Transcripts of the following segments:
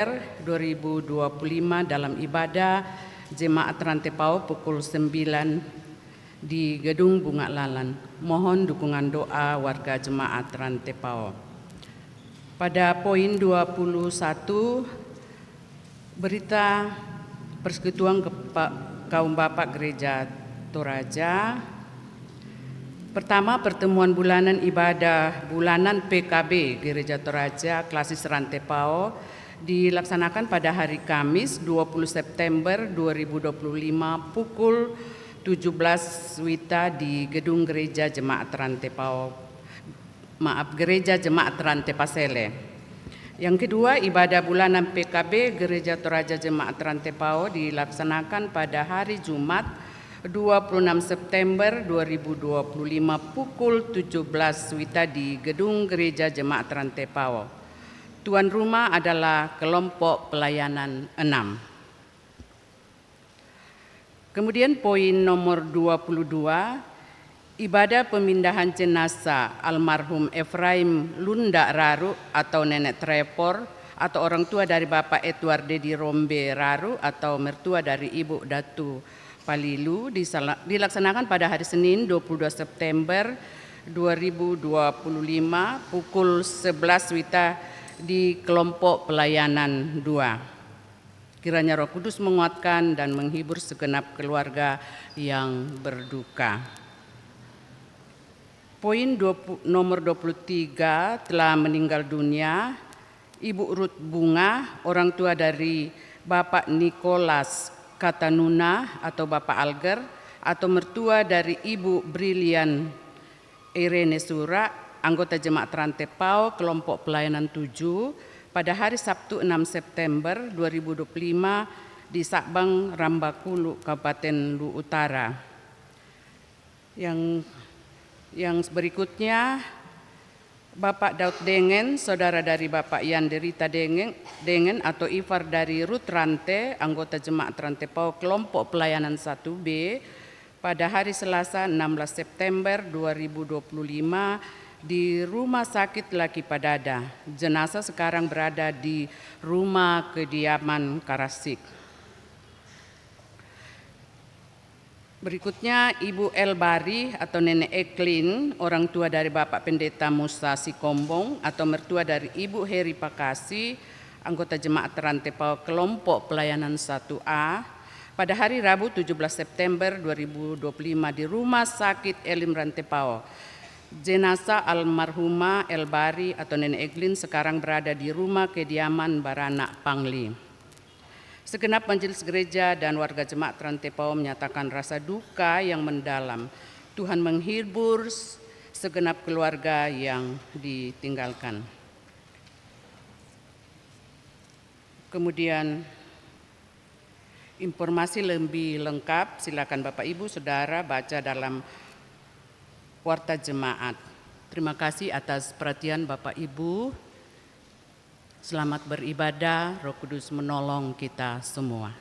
2025 dalam ibadah Jemaat Rantepao pukul 9 di Gedung Bunga Lalan. Mohon dukungan doa warga Jemaat Rantepao. Pada poin 21, berita Persekutuan Kaum Bapak Gereja Toraja. Pertama, pertemuan bulanan ibadah bulanan PKB Gereja Toraja Klasis Rantepao dilaksanakan pada hari Kamis 20 September 2025 pukul 17 WITA di Gedung Gereja Jemaat Jemaat Rantepasele. Yang kedua, ibadah bulanan PKB Gereja Toraja Jemaat Rantepao dilaksanakan pada hari Jumat 26 September 2025 pukul 17 WITA di Gedung Gereja Jemaat Rantepao. Tuan rumah adalah kelompok pelayanan 6. Kemudian poin nomor 22, ibadah pemindahan jenazah almarhum Efraim Lunda Raru atau Nenek Trepor atau orang tua dari Bapak Edward Dedi Rombe Raru atau mertua dari Ibu Datu Palilu dilaksanakan pada hari Senin 22 September 2025 pukul 11 WITA di kelompok pelayanan 2. Kiranya Roh Kudus menguatkan dan menghibur segenap keluarga yang berduka. Poin nomor 23, telah meninggal dunia Ibu Ruth Bunga, orang tua dari Bapak Nicholas Katanuna atau Bapak Alger, atau mertua dari Ibu Brilian Irene Sura, anggota Jemaat Rantepao, kelompok pelayanan 7, pada hari Sabtu 6 September 2025 di Sabang, Rambakulu, Kabupaten Lu Utara. Yang berikutnya, Bapak Daud Dengen, saudara dari Bapak Yanderita Dengen atau Ifar dari Ruth Rante, anggota Jemaat Rantepao kelompok pelayanan 1B, pada hari Selasa 16 September 2025 di Rumah Sakit Laki Padada. Jenazah sekarang berada di Rumah Kediaman Karasik. Berikutnya Ibu Elbari atau Nenek Eklin, orang tua dari Bapak Pendeta Musa Sikombong atau mertua dari Ibu Heri Pakasi, anggota Jemaat Rantepao kelompok pelayanan 1A, pada hari Rabu 17 September 2025 di Rumah Sakit Elim Rantepao. Jenazah almarhumah Elbari atau Nenek Eklin sekarang berada di Rumah Kediaman Baranak Pangli. Segenap majelis gereja dan warga Jemaat Rantepao menyatakan rasa duka yang mendalam. Tuhan menghibur segenap keluarga yang ditinggalkan. Kemudian informasi lebih lengkap silakan Bapak Ibu Saudara baca dalam Warta Jemaat. Terima kasih atas perhatian Bapak Ibu. Selamat beribadah, Roh Kudus menolong kita semua.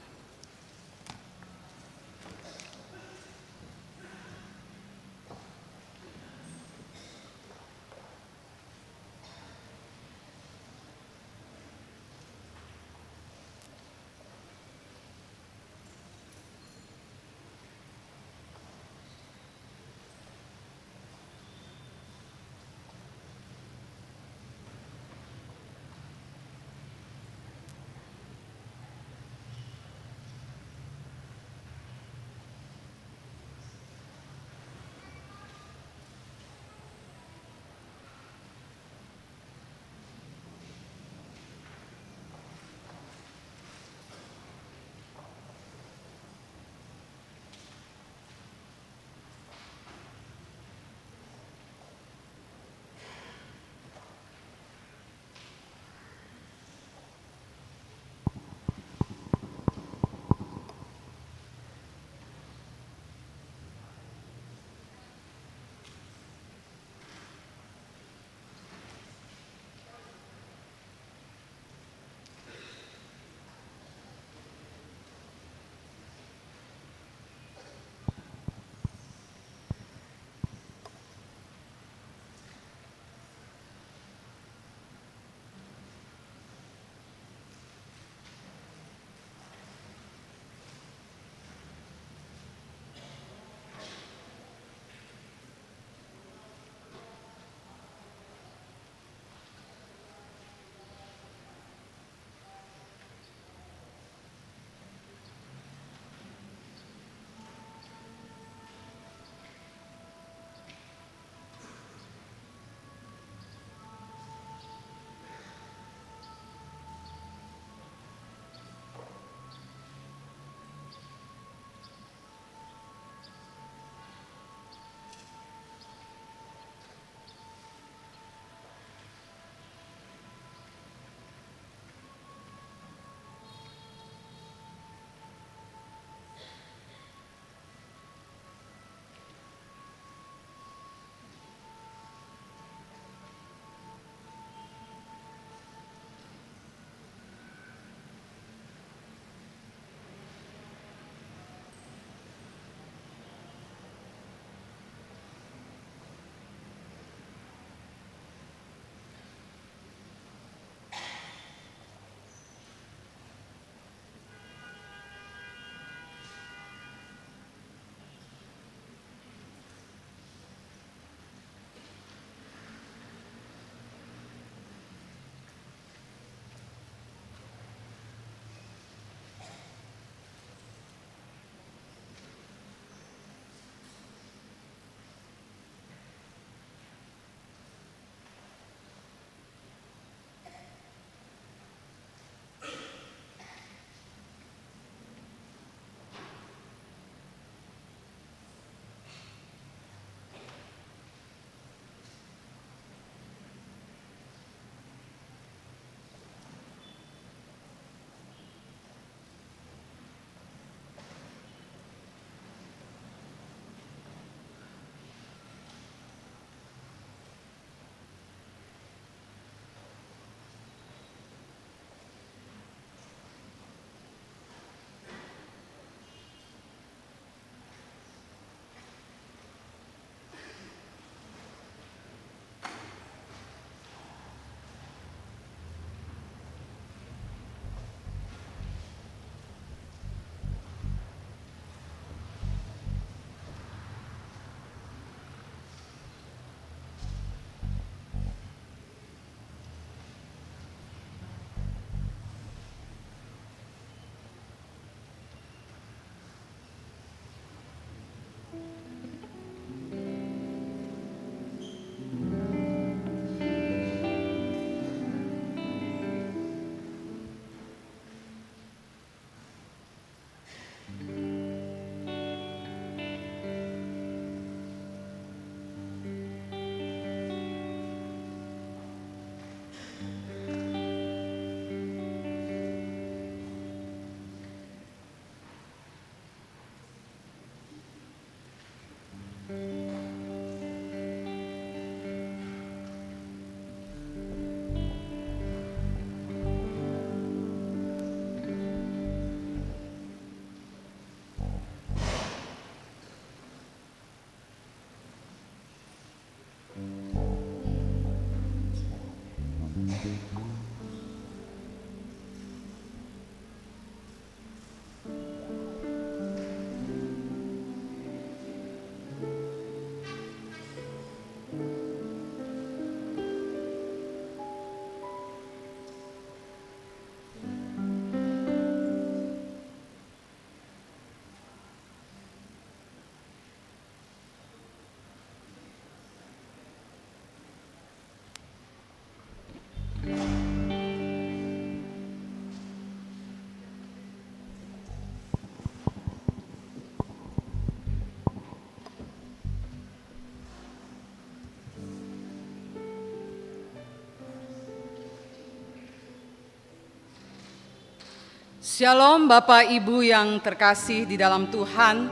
Shalom Bapak Ibu yang terkasih di dalam Tuhan.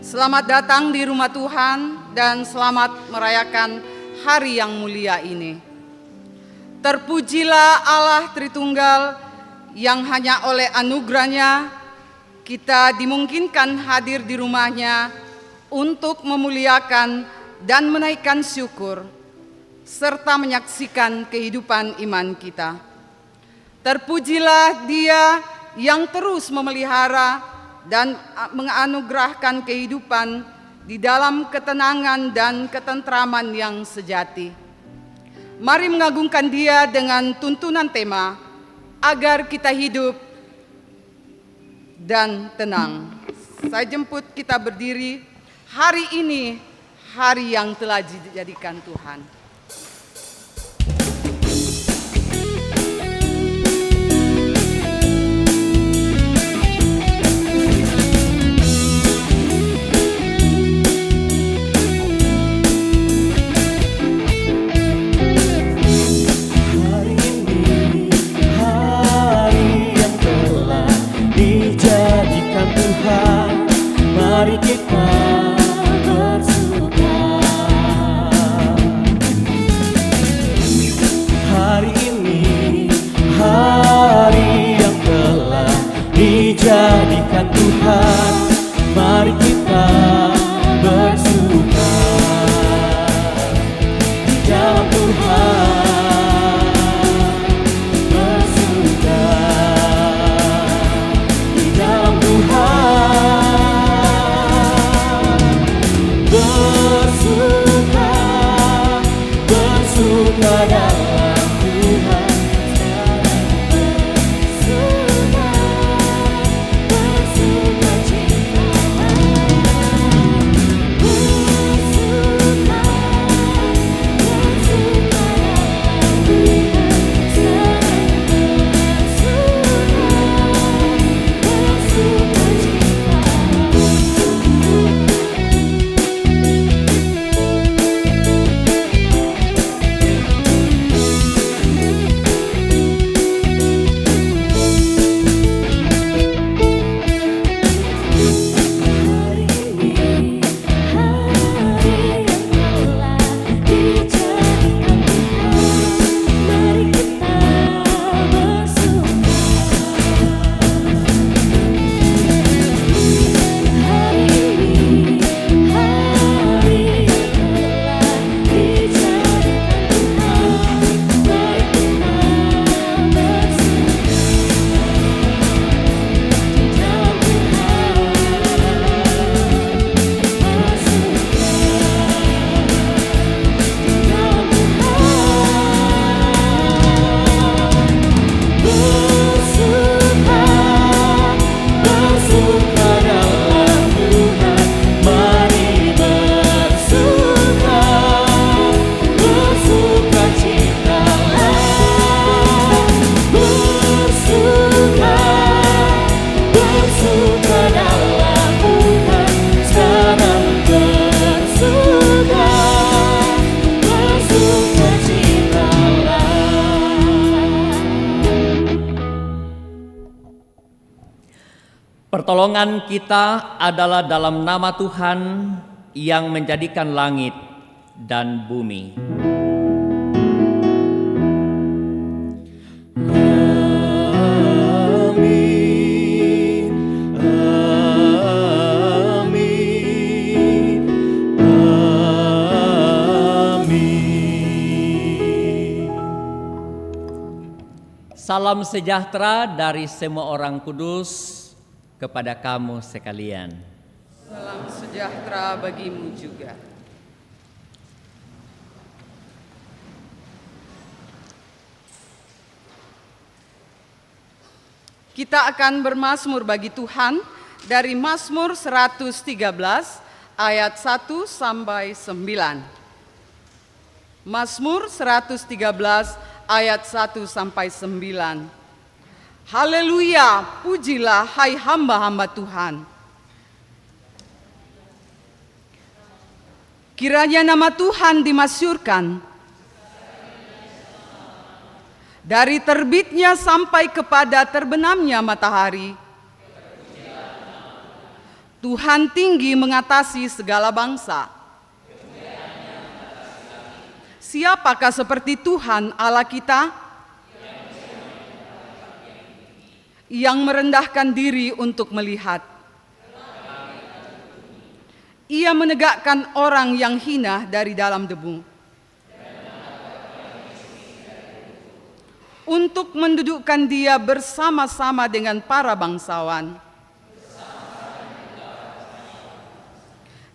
Selamat datang di rumah Tuhan dan selamat merayakan hari yang mulia ini. Terpujilah Allah Tritunggal yang hanya oleh anugerahnya kita dimungkinkan hadir di rumahnya untuk memuliakan dan menaikkan syukur serta menyaksikan kehidupan iman kita. Terpujilah Dia yang terus memelihara dan menganugerahkan kehidupan di dalam ketenangan dan ketentraman yang sejati. Mari mengagungkan Dia dengan tuntunan tema, agar kita hidup dan tenang. Saya jemput kita berdiri, hari ini hari yang telah dijadikan Tuhan. Mari kita bersuka. Hari ini hari yang telah dijadikan Tuhan. Mari kita bersuka di dalam Tuhan. Bersuka di dalam Tuhan. Bersuka dalam Tuhan, bersuka cita, bersuka dalam Tuhan, bersuka cita. Pertolongan kita adalah dalam nama Tuhan yang menjadikan langit dan bumi. Amin, amin, amin. Salam sejahtera dari semua orang kudus kepada kamu sekalian. Salam sejahtera bagimu juga. Kita akan bermazmur bagi Tuhan dari Mazmur 113 ayat 1 sampai 9. Mazmur 113 ayat 1 sampai 9. Haleluya, pujilah hai hamba-hamba Tuhan. Kiranya nama Tuhan dimasyhurkan dari terbitnya sampai kepada terbenamnya matahari. Tuhan tinggi mengatasi segala bangsa. Siapakah seperti Tuhan Allah kita, yang merendahkan diri untuk melihat? Ia menegakkan orang yang hina dari dalam debu, untuk mendudukkan dia bersama-sama dengan para bangsawan.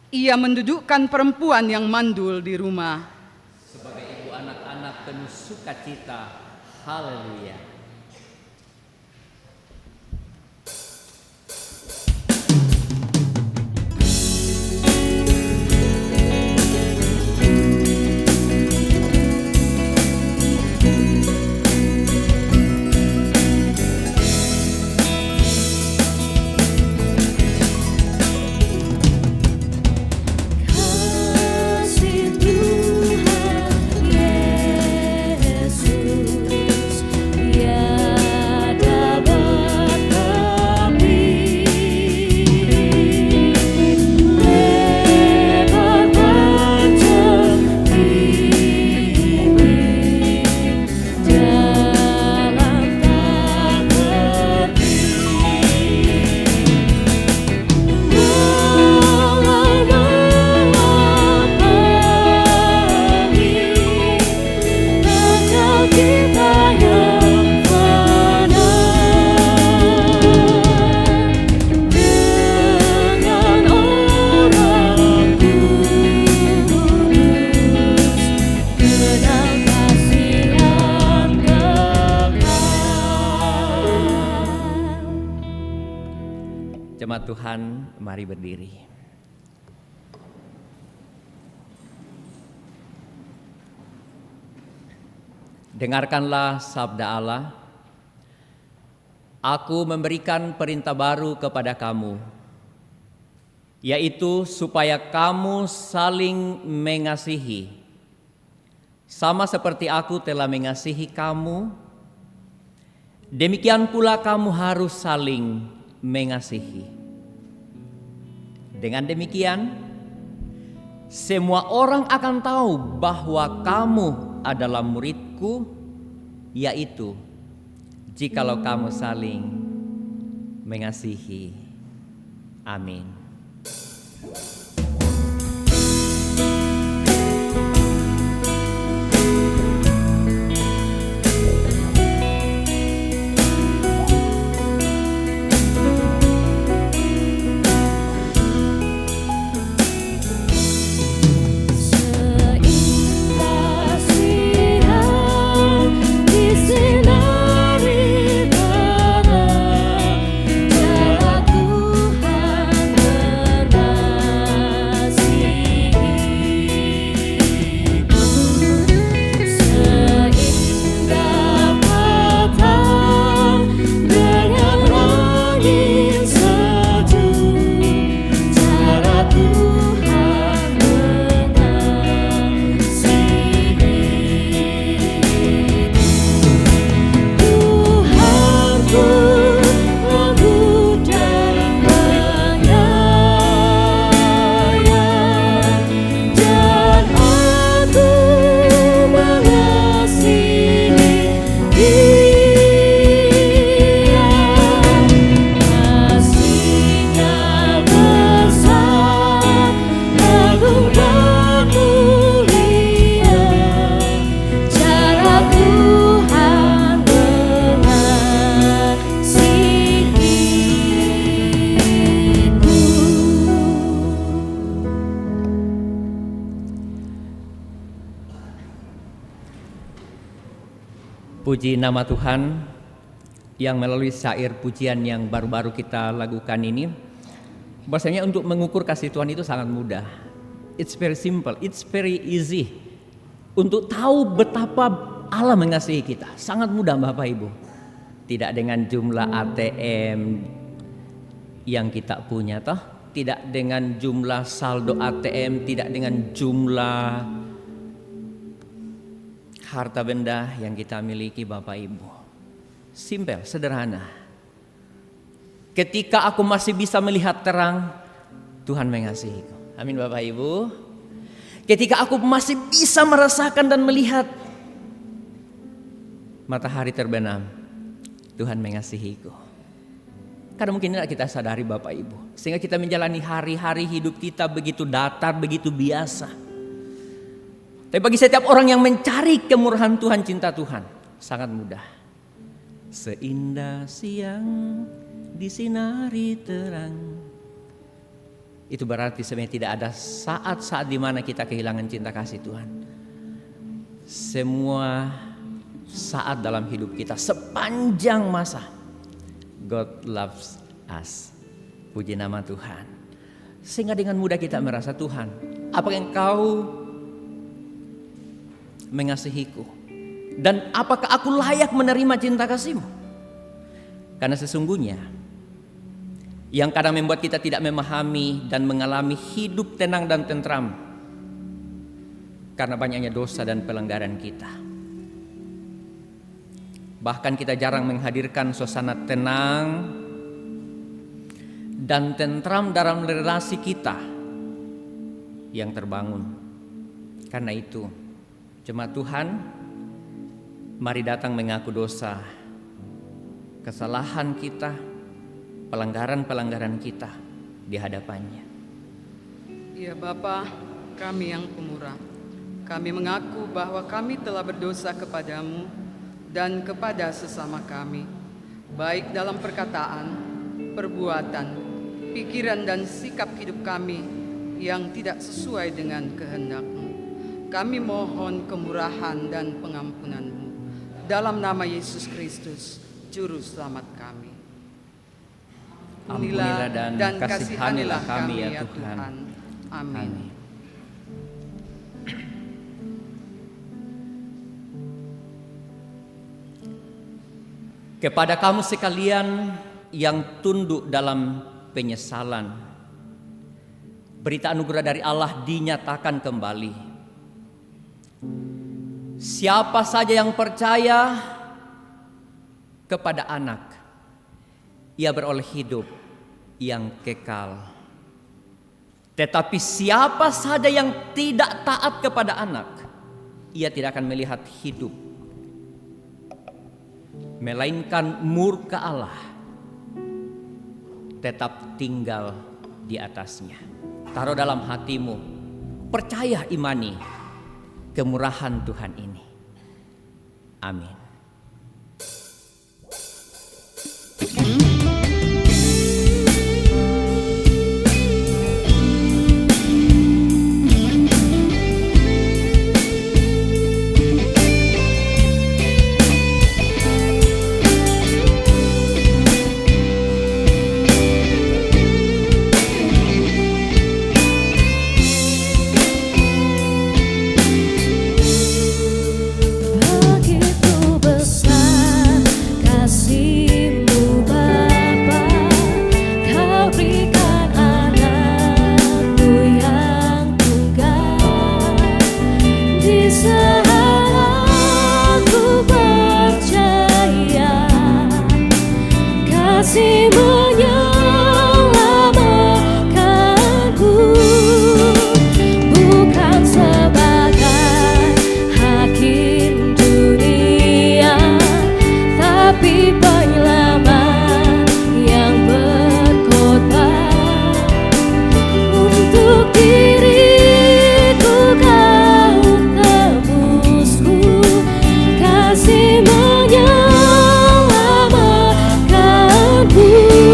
Ia mendudukkan perempuan yang mandul di rumah. Sebagai ibu anak-anak penuh sukacita. Haleluya. Kasih Tuhan Yesus tiada bertepi, lebar panjang tinggi, dalam tak terti. Jemaat Tuhan, mari berdiri. Dengarkanlah sabda Allah. Aku memberikan perintah baru kepada kamu, yaitu supaya kamu saling mengasihi. Sama seperti aku telah mengasihi kamu, demikian pula kamu harus saling mengasihi. Dengan demikian, semua orang akan tahu bahwa kamu adalah muridku, yaitu jikalau kamu saling mengasihi. Amin. Seindah siang disinari terang, cara Tuhan mengasihiku. Seindah petang dengan angin sejuk, cara Tuhan mengasihiku. Tuhanku lembut dan penyayang, dan aku mengasihi Dia. Kasih-Nya besar, agung dan mulia, cara Tuhan mengasihiku. Puji nama Tuhan yang melalui syair pujian yang baru-baru kita lakukan ini. Bahasanya untuk mengukur kasih Tuhan itu sangat mudah. It's very simple, it's very easy. Untuk tahu betapa Allah mengasihi kita, sangat mudah Bapak Ibu. Tidak dengan jumlah ATM yang kita punya toh, tidak dengan jumlah saldo ATM, tidak dengan jumlah harta benda yang kita miliki Bapak Ibu. Simpel, sederhana. Ketika aku masih bisa melihat terang, Tuhan mengasihiku. Amin Bapak Ibu. Ketika aku masih bisa merasakan dan melihat matahari terbenam, Tuhan mengasihiku. Karena mungkin tidak kita sadari Bapak Ibu, sehingga kita menjalani hari-hari hidup kita begitu datar, begitu biasa. Tapi bagi setiap orang yang mencari kemurahan Tuhan, cinta Tuhan, sangat mudah. Seindah siang disinari terang. Itu berarti sebenarnya tidak ada saat-saat di mana kita kehilangan cinta kasih Tuhan. Semua saat dalam hidup kita sepanjang masa, God loves us. Puji nama Tuhan. Sehingga dengan mudah kita merasa, Tuhan, apakah Engkau mengasihiku? Dan apakah aku layak menerima cinta kasih-Mu? Karena sesungguhnya yang kadang membuat kita tidak memahami dan mengalami hidup tenang dan tentram karena banyaknya dosa dan pelanggaran kita. Bahkan kita jarang menghadirkan suasana tenang dan tentram dalam relasi kita yang terbangun. Karena itu, jemaat Tuhan, mari datang mengaku dosa, kesalahan kita, pelanggaran-pelanggaran kita di hadapannya. Ya Bapa, kami yang pemurah, kami mengaku bahwa kami telah berdosa kepadamu dan kepada sesama kami, baik dalam perkataan, perbuatan, pikiran dan sikap hidup kami yang tidak sesuai dengan kehendak-Mu. Kami mohon kemurahan dan pengampunan-Mu dalam nama Yesus Kristus, Juru Selamat kami. Ampunilah dan kasihanilah kami ya Tuhan. Amin. Kepada kamu sekalian yang tunduk dalam penyesalan, berita anugerah dari Allah dinyatakan kembali. Siapa saja yang percaya kepada Anak, ia beroleh hidup yang kekal. Tetapi siapa saja yang tidak taat kepada Anak, ia tidak akan melihat hidup, melainkan murka Allah tetap tinggal di atasnya. Taruh dalam hatimu, percaya, imani kemurahan Tuhan ini. Amin. Begitu besar kasih-Mu Bapa, Kau berikan Anak-Mu yang tunggal. Di saat ku percaya, kasih menyelamatkanku, bukan sebagai hakim dunia, tapi penyelamat yang berkorban. Untuk diriku Kau tebusku, kasih menyelamatkanku.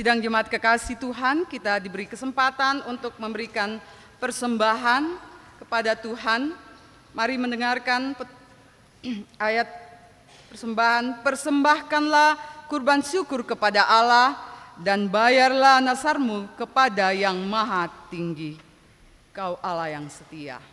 Sidang jemaat kekasih Tuhan, kita diberi kesempatan untuk memberikan persembahan kepada Tuhan. Mari mendengarkan ayat persembahan. Persembahkanlah kurban syukur kepada Allah dan bayarlah nasarmu kepada yang maha tinggi. Kau Allah yang setia.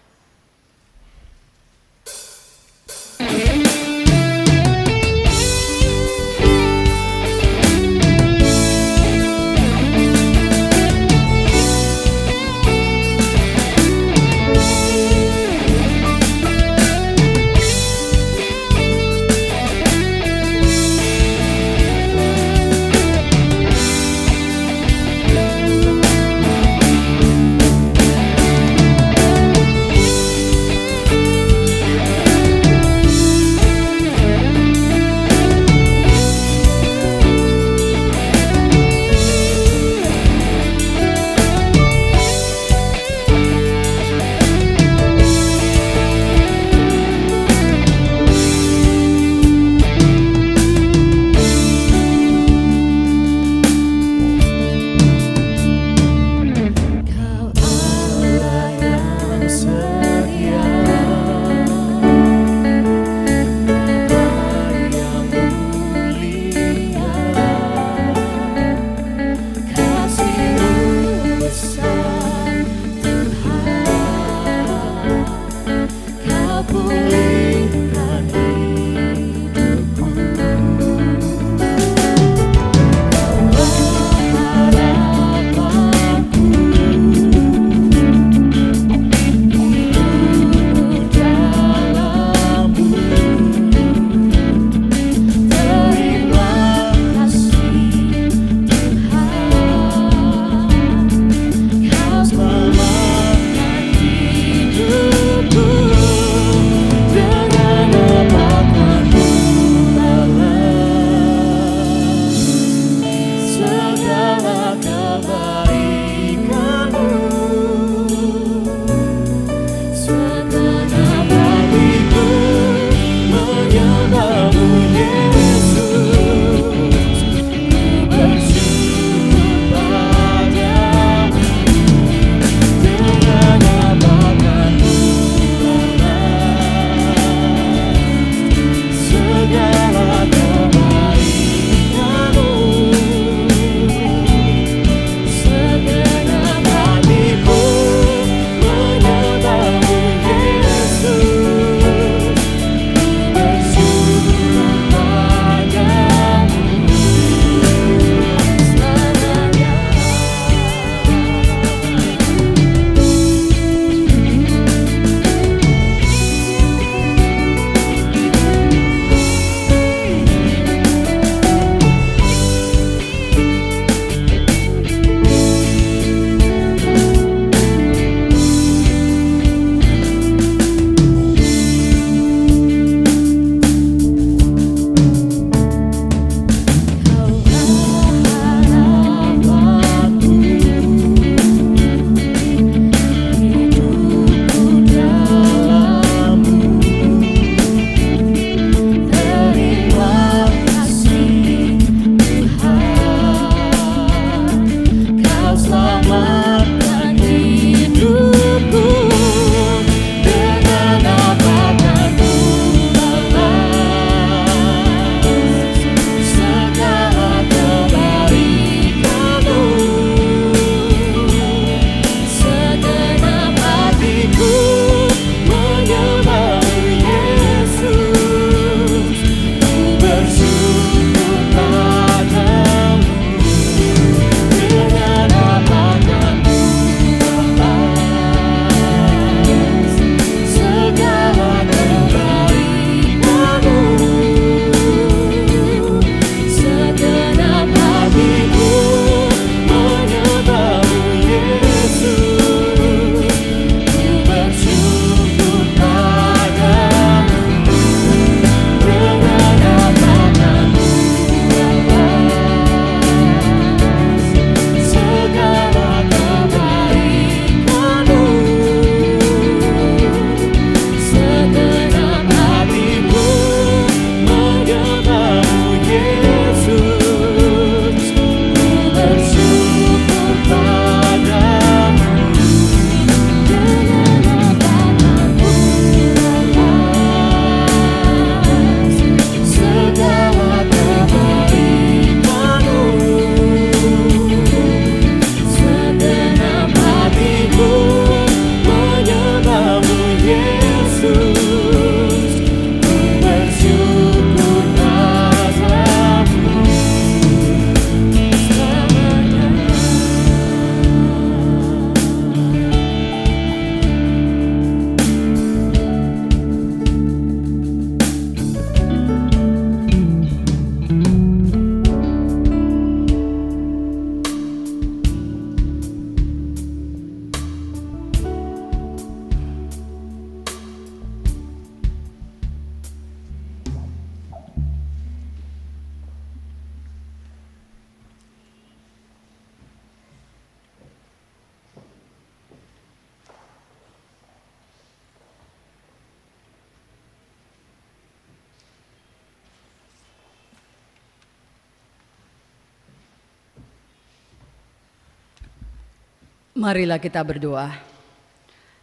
Marilah kita berdoa.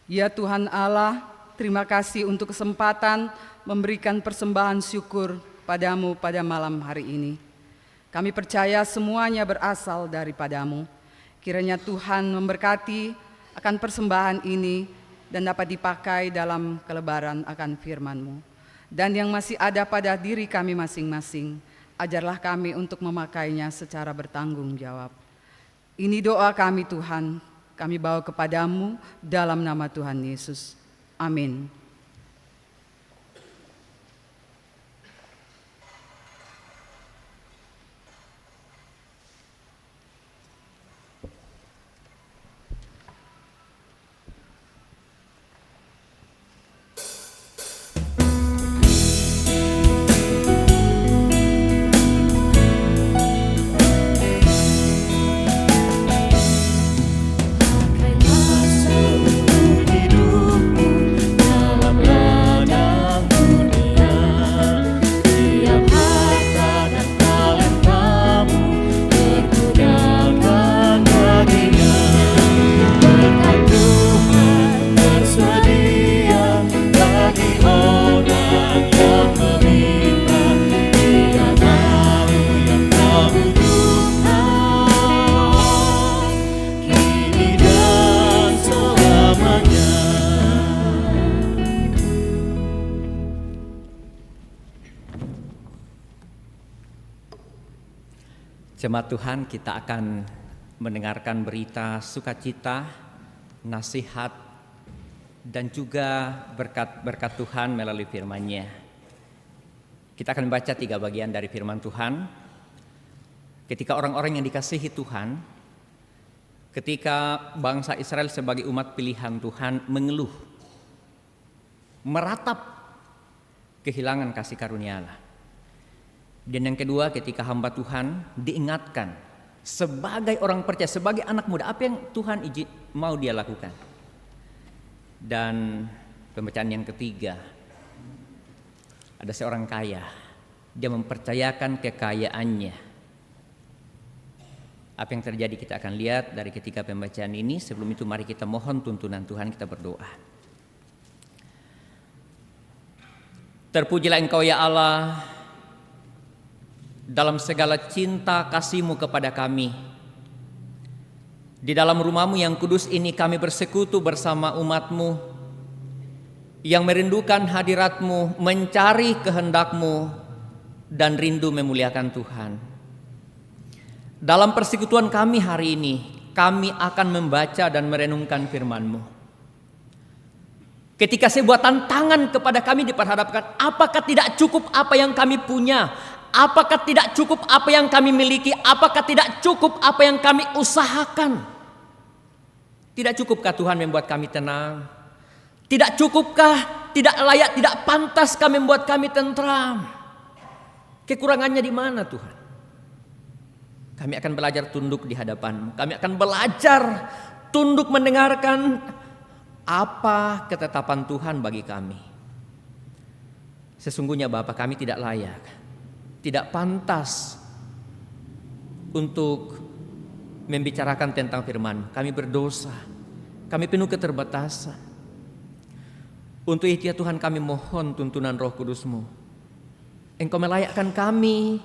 Ya Tuhan Allah, terima kasih untuk kesempatan memberikan persembahan syukur padamu pada malam hari ini. Kami percaya semuanya berasal daripadamu. Kiranya Tuhan memberkati akan persembahan ini dan dapat dipakai dalam kelebaran akan firman-Mu. Dan yang masih ada pada diri kami masing-masing, ajarlah kami untuk memakainya secara bertanggung jawab. Ini doa kami Tuhan, kami bawa kepadamu dalam nama Tuhan Yesus. Amin. Jemaat Tuhan, kita akan mendengarkan berita sukacita, nasihat, dan juga berkat Tuhan melalui firman-Nya. Kita akan membaca 3 bagian dari firman Tuhan. Ketika orang-orang yang dikasihi Tuhan, ketika bangsa Israel sebagai umat pilihan Tuhan mengeluh, meratap kehilangan kasih karunia Allah. Dan yang kedua, ketika hamba Tuhan diingatkan sebagai orang percaya, sebagai anak muda, apa yang Tuhan mau dia lakukan. Dan pembacaan yang ketiga, ada seorang kaya, dia mempercayakan kekayaannya. Apa yang terjadi kita akan lihat dari ketika pembacaan ini. Sebelum itu mari kita mohon tuntunan Tuhan, kita berdoa. Terpujilah Engkau ya Allah, dalam segala cinta kasih-Mu kepada kami. Di dalam rumah-Mu yang kudus ini kami bersekutu bersama umat-Mu yang merindukan hadirat-Mu, mencari kehendak-Mu, dan rindu memuliakan Tuhan. Dalam persekutuan kami hari ini, kami akan membaca dan merenungkan firman-Mu. Ketika sebuah tantangan kepada kami diperhadapkan, apakah tidak cukup apa yang kami punya? Apakah tidak cukup apa yang kami miliki? Apakah tidak cukup apa yang kami usahakan? Tidak cukupkah Tuhan membuat kami tenang? Tidak cukupkah, tidak layak, tidak pantaskah membuat kami tentram? Kekurangannya di mana Tuhan? Kami akan belajar tunduk di hadapan-Mu. Kami akan belajar tunduk mendengarkan apa ketetapan Tuhan bagi kami. Sesungguhnya Bapa, kami tidak layak, tidak pantas untuk membicarakan tentang firman. Kami berdosa, kami penuh keterbatasan. Untuk itu ya Tuhan, kami mohon tuntunan Roh Kudus-Mu. Engkau melayakkan kami,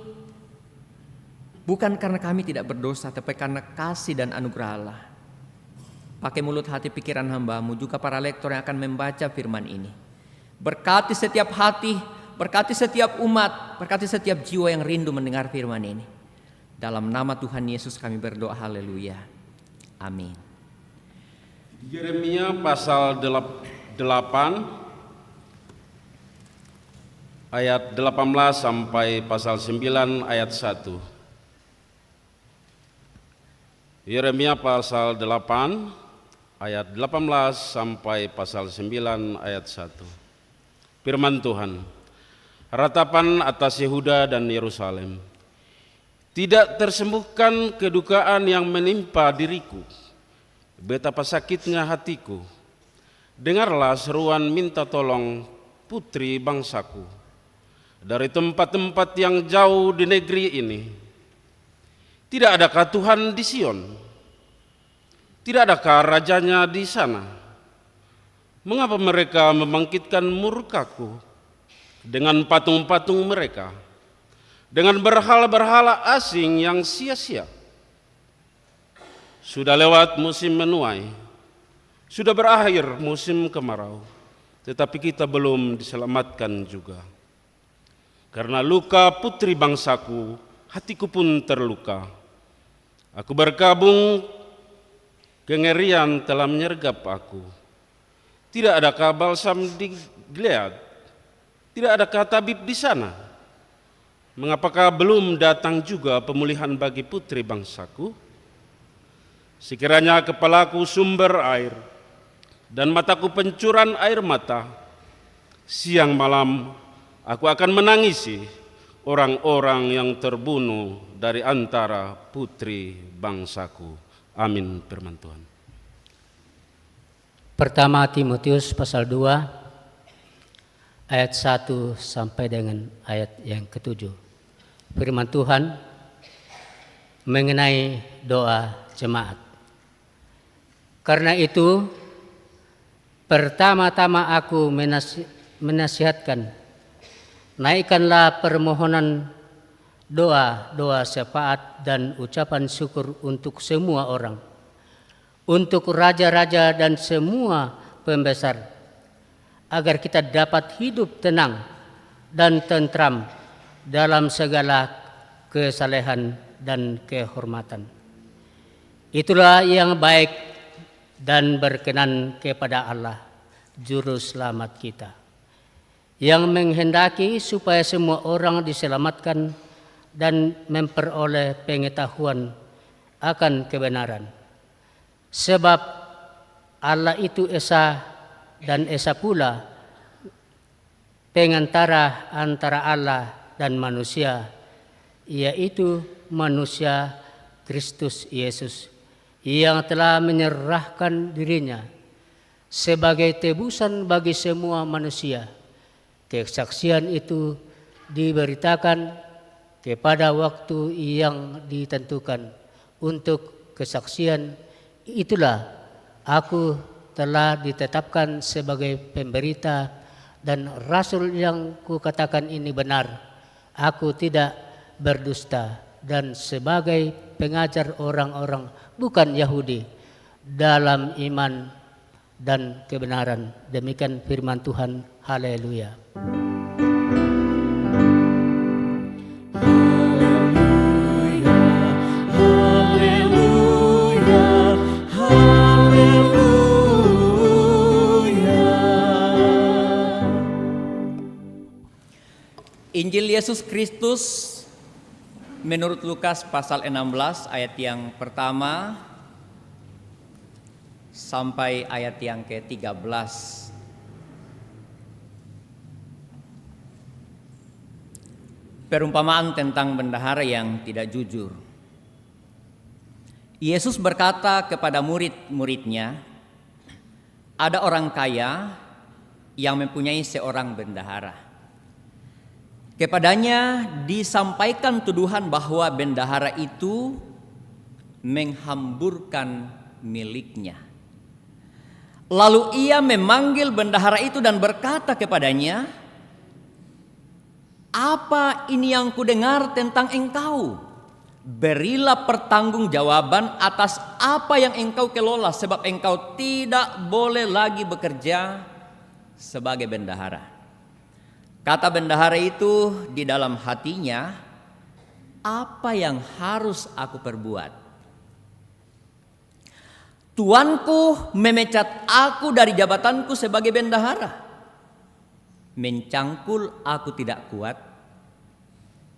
bukan karena kami tidak berdosa, tapi karena kasih dan anugerah Allah. Pakai mulut, hati, pikiran hamba-Mu, juga para lektor yang akan membaca firman ini. Berkati setiap hati, berkati setiap umat, berkati setiap jiwa yang rindu mendengar firman ini. Dalam nama Tuhan Yesus kami berdoa, haleluya. Amin. Yeremia pasal 8 ayat 18 sampai pasal 9 ayat 1. Yeremia pasal 8 ayat 18 sampai pasal 9 ayat 1. Firman Tuhan. Ratapan atas Yehuda dan Yerusalem. Tidak tersembuhkan kedukaan yang menimpa diriku, betapa sakitnya hatiku. Dengarlah seruan minta tolong putri bangsaku dari tempat-tempat yang jauh di negeri ini. Tidak adakah Tuhan di Sion? Tidak adakah rajanya di sana? Mengapa mereka membangkitkan murkaku dengan patung-patung mereka, dengan berhala-berhala asing yang sia-sia? Sudah lewat musim menuai, sudah berakhir musim kemarau, tetapi kita belum diselamatkan juga. Karena luka putri bangsaku, hatiku pun terluka. Aku berkabung, kengerian telah menyergap aku. Tidak adakah balsam di Gilead? Tidak adakah tabib di sana? Mengapakah belum datang juga pemulihan bagi putri bangsaku? Sekiranya kepalaku sumber air dan mataku pencuran air mata, siang malam aku akan menangisi orang-orang yang terbunuh dari antara putri bangsaku. Amin, firman Tuhan. Pertama Timotius pasal 2 ayat 1 sampai dengan ayat yang ke-7. Firman Tuhan mengenai doa jemaat. Karena itu pertama-tama aku menasihatkan, naikkanlah permohonan doa syafaat dan ucapan syukur untuk semua orang, untuk raja-raja dan semua pembesar, agar kita dapat hidup tenang dan tentram dalam segala kesalehan dan kehormatan. Itulah yang baik dan berkenan kepada Allah, Juru Selamat kita, yang menghendaki supaya semua orang diselamatkan dan memperoleh pengetahuan akan kebenaran. Sebab Allah itu Esa dan Esa pula pengantara antara Allah dan manusia, yaitu manusia Kristus Yesus, yang telah menyerahkan dirinya sebagai tebusan bagi semua manusia. Kesaksian itu diberitakan kepada waktu yang ditentukan. Untuk kesaksian itulah aku telah ditetapkan sebagai pemberita dan rasul. Yang kukatakan ini benar, aku tidak berdusta, dan sebagai pengajar orang-orang bukan Yahudi dalam iman dan kebenaran. Demikian firman Tuhan. Haleluya. Injil Yesus Kristus menurut Lukas pasal 16 ayat yang pertama sampai ayat yang ke-13. Perumpamaan tentang bendahara yang tidak jujur. Yesus berkata kepada murid-muridnya, ada orang kaya yang mempunyai seorang bendahara. Kepadanya disampaikan tuduhan bahwa bendahara itu menghamburkan miliknya. Lalu ia memanggil bendahara itu dan berkata kepadanya, apa ini yang kudengar tentang engkau? Berilah pertanggungjawaban atas apa yang engkau kelola, sebab engkau tidak boleh lagi bekerja sebagai bendahara. Kata bendahara itu di dalam hatinya, apa yang harus aku perbuat? Tuanku memecat aku dari jabatanku sebagai bendahara. Mencangkul aku tidak kuat,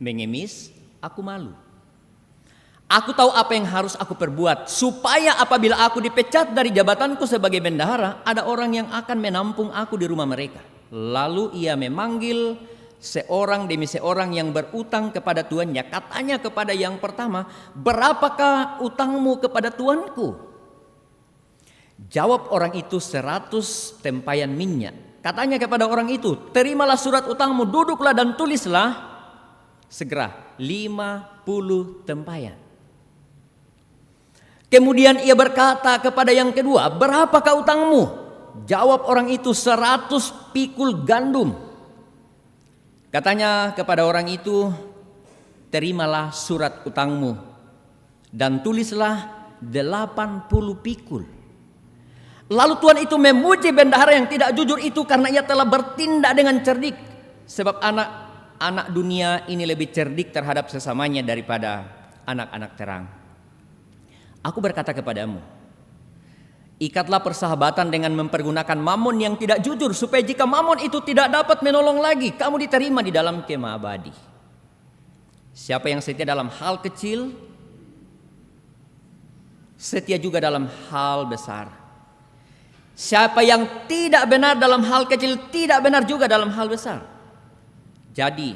mengemis aku malu. Aku tahu apa yang harus aku perbuat, supaya apabila aku dipecat dari jabatanku sebagai bendahara, ada orang yang akan menampung aku di rumah mereka. Lalu ia memanggil seorang demi seorang yang berutang kepada tuannya. Katanya kepada yang pertama, berapakah utangmu kepada tuanku? Jawab orang itu 100 tempayan minyak. Katanya kepada orang itu, terimalah surat utangmu, duduklah dan tulislah segera 50 tempayan. Kemudian ia berkata kepada yang kedua, "Berapakah utangmu?" Jawab orang itu, 100 pikul gandum. Katanya kepada orang itu, "Terimalah surat utangmu dan tulislah 80 pikul." Lalu Tuan itu memuji bendahara yang tidak jujur itu karena ia telah bertindak dengan cerdik. Sebab anak dunia ini lebih cerdik terhadap sesamanya daripada anak-anak terang. Aku berkata kepadamu, ikatlah persahabatan dengan mempergunakan mamon yang tidak jujur, supaya jika mamon itu tidak dapat menolong lagi, kamu diterima di dalam kemah abadi. Siapa yang setia dalam hal kecil, setia juga dalam hal besar. Siapa yang tidak benar dalam hal kecil, tidak benar juga dalam hal besar. Jadi,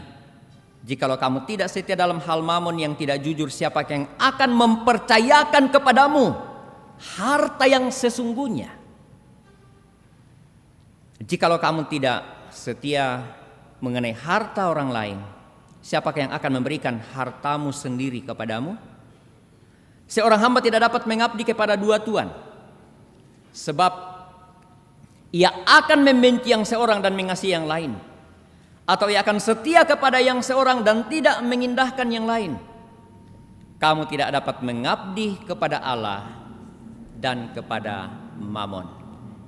jikalau kamu tidak setia dalam hal mamon yang tidak jujur, siapa yang akan mempercayakan kepadamu harta yang sesungguhnya? Jikalau kamu tidak setia mengenai harta orang lain, siapakah yang akan memberikan hartamu sendiri kepadamu? Seorang hamba tidak dapat mengabdi kepada dua tuan, sebab ia akan membenci yang seorang dan mengasihi yang lain, atau ia akan setia kepada yang seorang dan tidak mengindahkan yang lain. Kamu tidak dapat mengabdi kepada Allah dan kepada mamon.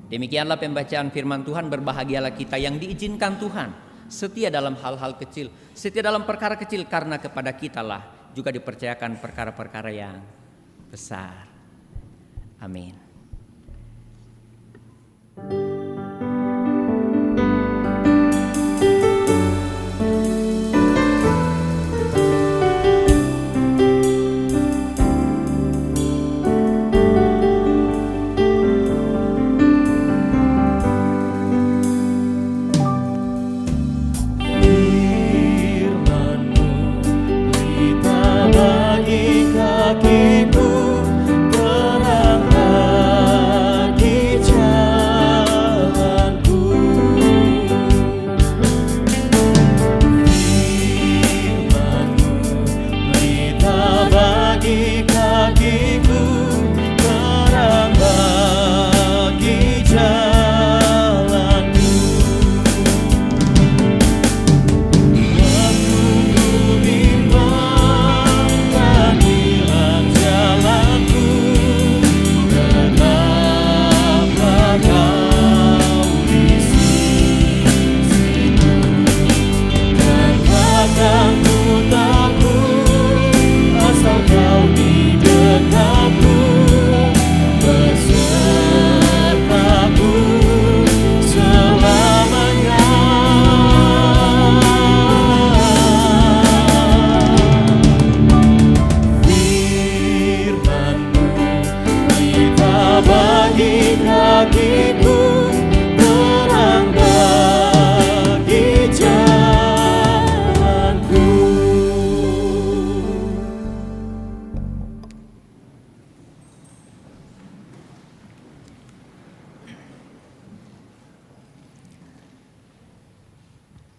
Demikianlah pembacaan firman Tuhan. Berbahagialah kita yang diizinkan Tuhan setia dalam hal-hal kecil, setia dalam perkara kecil, karena kepada kitalah juga dipercayakan perkara-perkara yang besar. Amin.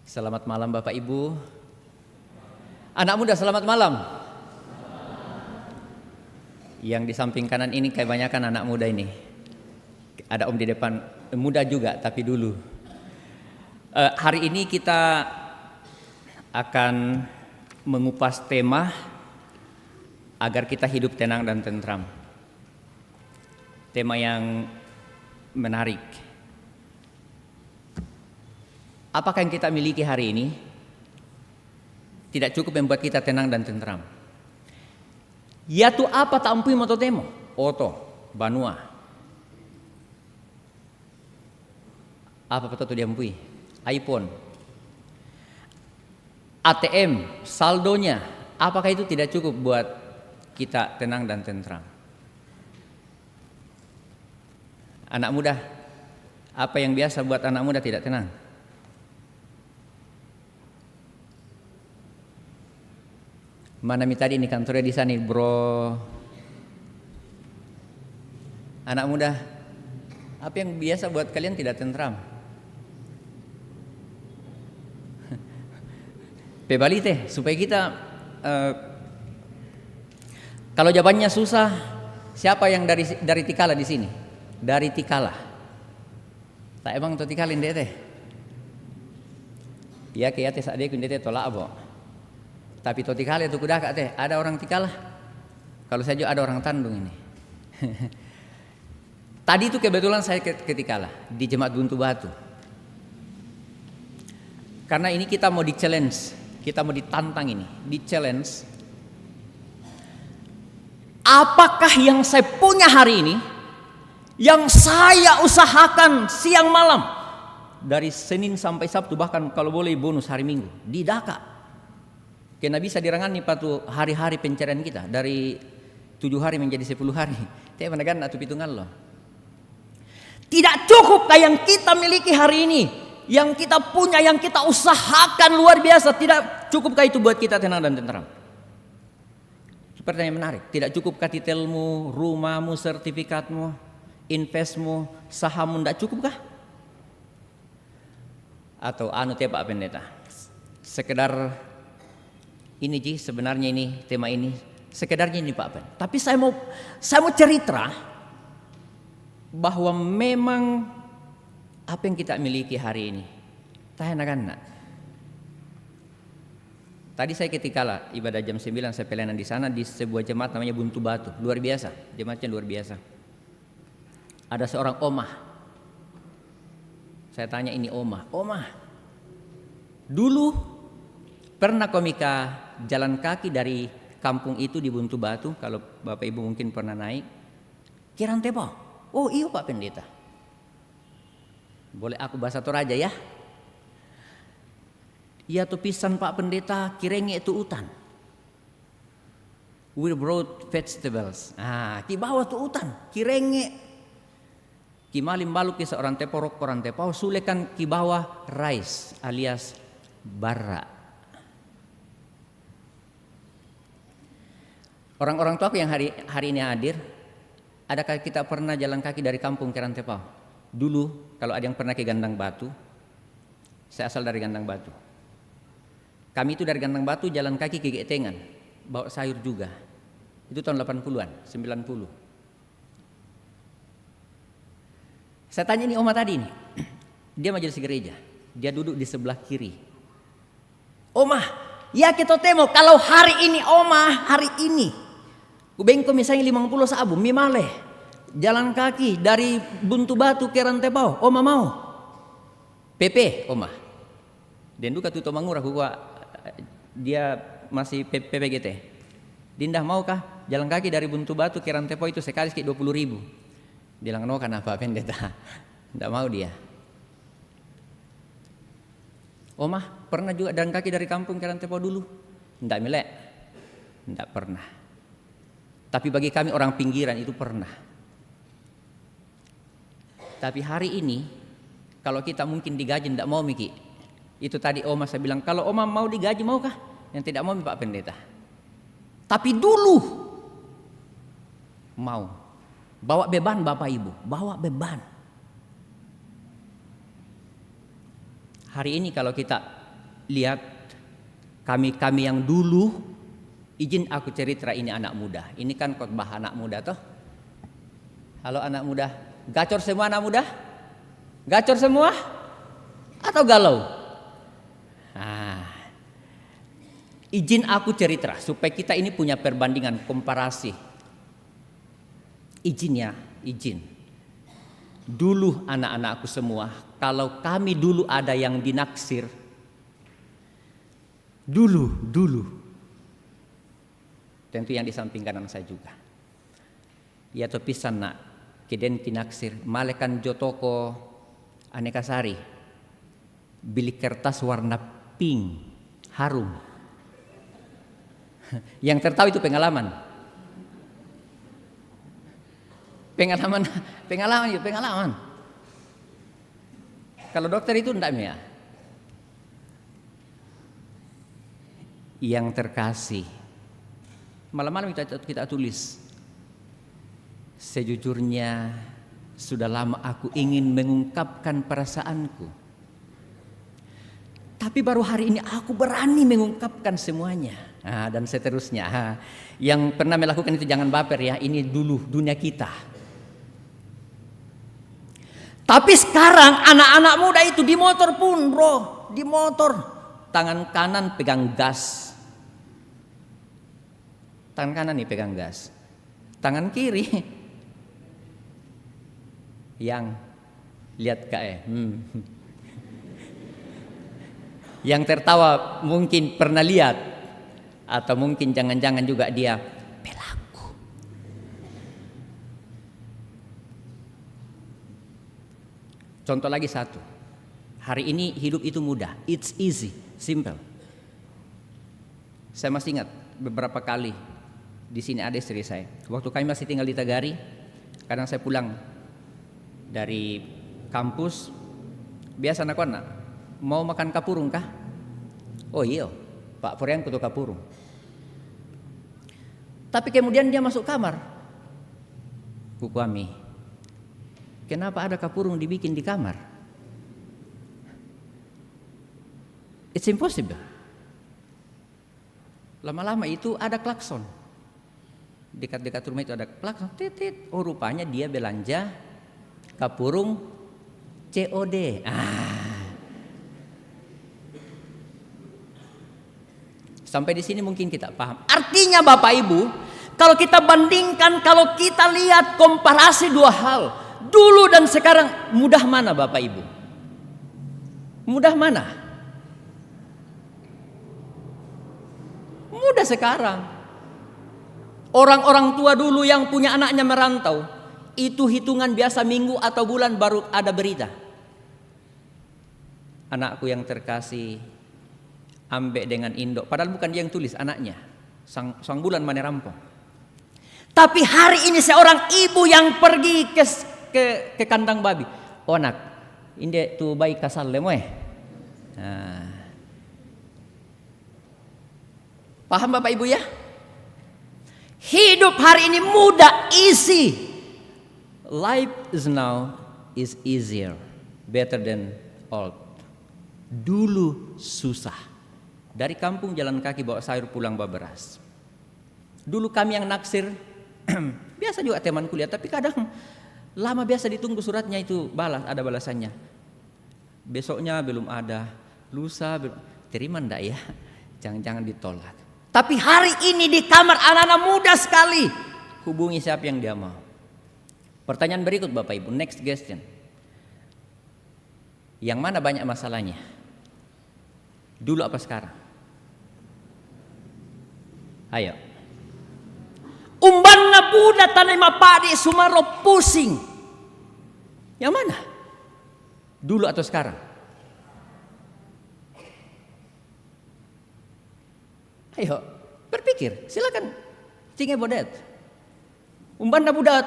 Selamat malam Bapak Ibu. Anak muda, selamat malam. Yang di samping kanan ini kebanyakan anak muda ini. Ada om di depan, muda juga tapi dulu. Hari ini kita akan mengupas tema agar kita hidup tenang dan tentram. Tema yang menarik. Apakah yang kita miliki hari ini tidak cukup membuat kita tenang dan tentram? Yaitu apa tak ampui moto temo? Oto, banua. Apa betul diampui? iPhone, ATM, saldonya. Apakah itu tidak cukup buat kita tenang dan tentram? Anak muda, apa yang biasa buat anak muda tidak tenang? Mana tadi ini kantornya di sana, bro. Anak muda, apa yang biasa buat kalian tidak tentram? Pebali teh supaya kita kalau jawabannya susah, Siapa yang dari Tikala di sini? Dari Tikala. Tak emang to Tikala ndete. Ya ke ate sade ndete tolak abo. Tapi to Tikala itu kuda kak teh, ada orang Tikala. Kalau saya juga ada orang Tandung ini. Tadi itu kebetulan saya ke Tikala di Jemaat Buntu Batu. Karena ini kita mau di-challenge, kita mau ditantang ini, di-challenge. Apakah yang saya punya hari ini, yang saya usahakan siang malam, dari Senin sampai Sabtu, bahkan kalau boleh bonus hari Minggu, di Dhaka. Karena bisa dirangani patu hari-hari pencarian kita, dari 7 hari menjadi 10 hari. Tidak menekan atau pitungan loh. Tidak cukup kayak yang kita miliki hari ini, yang kita punya, yang kita usahakan luar biasa. Tidak cukupkah itu buat kita tenang dan tentram? Pertanyaan menarik. Tidak cukupkah titelmu, rumahmu, sertifikatmu, investmu, sahammu, tidak cukupkah? Atau Pak Pendeta, sekedar ini Ji, sebenarnya ini tema ini, sekedarnya ini Pak Pen. Tapi saya mau cerita bahwa memang apa yang kita miliki hari ini, tahan. Tadi saya ketika ibadah jam 9 saya pelayanan di sana di sebuah jemaat namanya Buntu Batu, luar biasa, jemaatnya luar biasa. Ada seorang omah. Saya tanya ini omah, dulu pernah komika jalan kaki dari kampung itu di Buntu Batu, kalau Bapak Ibu mungkin pernah naik, Kirang Tepau. Oh iya Pak Pendeta. Boleh aku bahasa Toraja ya? Iya tuh pisan Pak Pendeta, kirenge itu hutan. We brought vegetables. Ki bawa tuh hutan, kirenge. Ki malim baluk ki seorang teporok orang tepau sulekan ki bawa rice alias bara. Orang-orang tua aku yang hari ini hadir, adakah kita pernah jalan kaki dari kampung Kirang Tepau? Dulu kalau ada yang pernah ke Gandang Batu, saya asal dari Gandang Batu. Kami itu dari Gandang Batu jalan kaki ke Getengan, bawa sayur juga. Itu tahun 80-an, 90. Saya tanya ini oma tadi nih, dia majelis gereja, dia duduk di sebelah kiri. Oma, ya kita temo kalau hari ini oma, hari ini, kubengko misalnya 50 sabu, mimale, jalan kaki dari Buntu Batu ke Rantepau, oma mau? PP, oma. Dan duka tuto mangurah gua dia masih PPGT. Dindah maukah jalan kaki dari Buntu Batu ke Rantepau itu sekali 20.000? Dia bilang no kenapa Pendeta? Tidak mau dia. Omah pernah juga jalan kaki dari kampung ke Rantepau dulu? Tidak milek, tidak pernah. Tapi bagi kami orang pinggiran itu pernah. Tapi hari ini kalau kita mungkin digaji tidak mau Miki. Itu tadi Oma saya bilang kalau Oma mau digaji maukah? Yang tidak mau Pak Pendeta. Tapi dulu mau bawa beban Bapak Ibu, bawa beban. Hari ini kalau kita lihat kami yang dulu, izin aku cerita ini anak muda. Ini kan khotbah anak muda toh. Halo anak muda, gacor semua anak muda? Gacor semua? Atau galau? Izin aku cerita supaya kita ini punya perbandingan komparasi. Izin. Dulu anak-anakku semua, kalau kami dulu ada yang dinaksir, dulu, tentu yang di samping kanan saya juga. Ya to pisan nak, keden dinaksir, malekan jotoko aneka sari, bilik kertas warna pink, harum. Yang tertahu itu pengalaman. Pengalaman. Kalau dokter itu enggak ya. Yang terkasih. Malam-malam kita tulis. Sejujurnya sudah lama aku ingin mengungkapkan perasaanku. Tapi baru hari ini aku berani mengungkapkan semuanya. Dan seterusnya. Yang pernah melakukan itu jangan baper ya. Ini dulu dunia kita. Tapi sekarang anak-anak muda itu di motor pun bro. Di motor. Tangan kanan pegang gas. Tangan kanan nih pegang gas. Tangan kiri. Yang lihat Yang tertawa mungkin pernah lihat, atau mungkin jangan-jangan juga dia pelaku. Contoh lagi satu. Hari ini hidup itu mudah, it's easy, simple. Saya masih ingat beberapa kali di sini ada istri saya. Waktu kami masih tinggal di Tagari, kadang saya pulang dari kampus, biasa anak-anak mau makan kapurung kah? Oh iya, Pak Furian kutu kapurung. Tapi kemudian dia masuk kamar. Kukuami, kenapa ada kapurung dibikin di kamar? It's impossible. Lama-lama itu ada klakson. Dekat-dekat rumah itu ada klakson. Titit. Oh rupanya dia belanja kapurung COD. Sampai di sini mungkin kita paham. Artinya Bapak Ibu, kalau kita bandingkan, kalau kita lihat komparasi dua hal, dulu dan sekarang, mudah mana Bapak Ibu? Mudah mana? Mudah sekarang. Orang-orang tua dulu yang punya anaknya merantau, itu hitungan biasa minggu atau bulan baru ada berita. Anakku yang terkasih ambek dengan indok, padahal bukan dia yang tulis, anaknya. Sang bulan mana rampung. Tapi hari ini seorang ibu yang pergi ke kandang babi. Oh nak, ini tu bayi kasal lemoy. Paham Bapak Ibu ya? Hidup hari ini mudah, easy. Life is easier, better than old. Dulu susah. Dari kampung jalan kaki bawa sayur pulang bawa beras. Dulu kami yang naksir, biasa juga teman kuliah, tapi kadang lama biasa ditunggu suratnya itu ada balasannya. Besoknya belum ada, lusa belum, terima ndak ya? Jangan-jangan ditolak. Tapi hari ini di kamar anak-anak muda sekali, hubungi siapa yang dia mau. Pertanyaan berikut Bapak Ibu, next question. Yang mana banyak masalahnya? Dulu apa sekarang? Ayo. Umbanna buda tanima padi sumaro pusing. Yang mana? Dulu atau sekarang? Ayo, berpikir. Silakan. Think about that. Umbanna buda,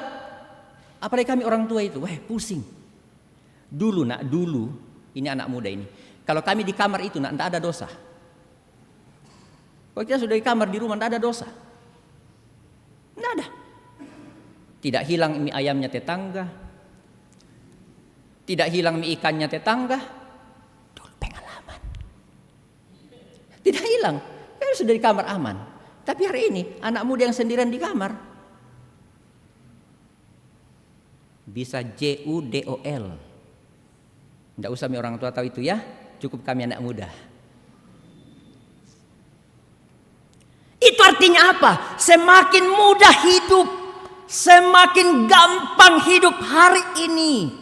apalagi kami orang tua itu, pusing. Dulu ini anak muda ini. Kalau kami di kamar itu tidak ada dosa. Kalau kita sudah di kamar di rumah tidak ada dosa. Tidak ada. Tidak hilang mie ayamnya tetangga. Tidak hilang mie ikannya tetangga. Dulu pengalaman. Tidak hilang. Kan sudah di kamar aman. Tapi hari ini anak muda yang sendirian di kamar bisa JUDOL. Tidak usah orang tua tahu itu ya. Cukup kami anak muda. Itu artinya apa? Semakin mudah hidup, semakin gampang hidup hari ini.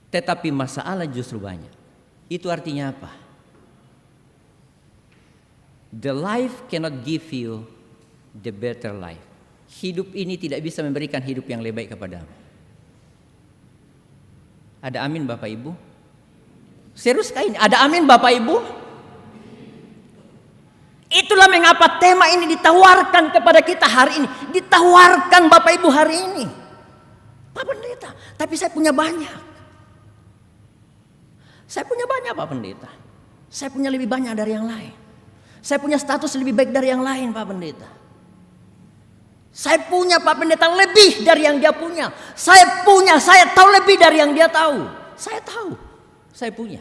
Tetapi masalah justru banyak. Itu artinya apa? The life cannot give you the better life. Hidup ini tidak bisa memberikan hidup yang lebih baik kepadamu. Ada amin Bapak Ibu? Serius kah ini? Ada amin Bapak Ibu? Itulah mengapa tema ini ditawarkan kepada kita hari ini. Ditawarkan Bapak Ibu hari ini. Pak Pendeta, tapi saya punya banyak. Saya punya banyak Pak Pendeta. Saya punya lebih banyak dari yang lain. Saya punya status lebih baik dari yang lain Pak Pendeta. Saya punya Pak Pendeta lebih dari yang dia punya. Saya tahu lebih dari yang dia tahu. Saya tahu, saya punya.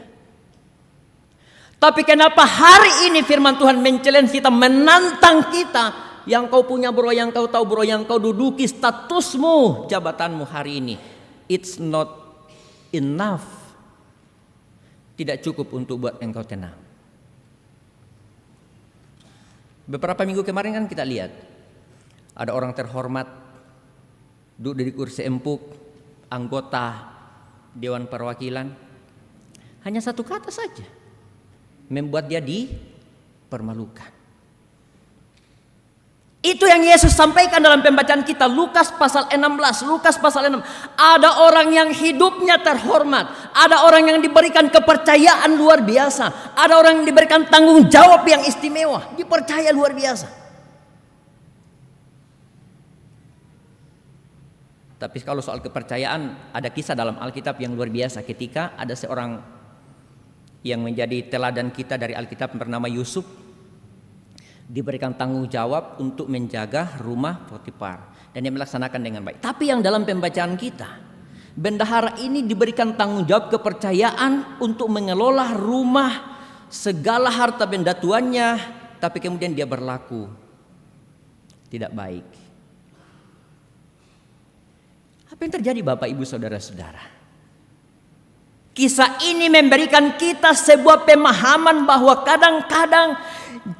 Tapi kenapa hari ini firman Tuhan men-challenge kita, menantang kita? Yang kau punya bro, yang kau tahu bro, yang kau duduki statusmu, jabatanmu hari ini, it's not enough. Tidak cukup untuk buat engkau tenang. Beberapa minggu kemarin kan kita lihat ada orang terhormat duduk di kursi empuk, anggota Dewan Perwakilan, hanya satu kata saja membuat dia dipermalukan. Itu yang Yesus sampaikan dalam pembacaan kita, Lukas pasal 16, Lukas pasal 6. Ada orang yang hidupnya terhormat, ada orang yang diberikan kepercayaan luar biasa, ada orang yang diberikan tanggung jawab yang istimewa, dipercaya luar biasa. Tapi kalau soal kepercayaan, ada kisah dalam Alkitab yang luar biasa ketika ada seorang yang menjadi teladan kita dari Alkitab bernama Yusuf, diberikan tanggung jawab untuk menjaga rumah Potifar dan dia melaksanakan dengan baik. Tapi yang dalam pembacaan kita, bendahara ini diberikan tanggung jawab kepercayaan untuk mengelola rumah, segala harta benda tuannya, tapi kemudian dia berlaku tidak baik. Apa yang terjadi Bapak Ibu Saudara-saudara? Kisah ini memberikan kita sebuah pemahaman bahwa kadang-kadang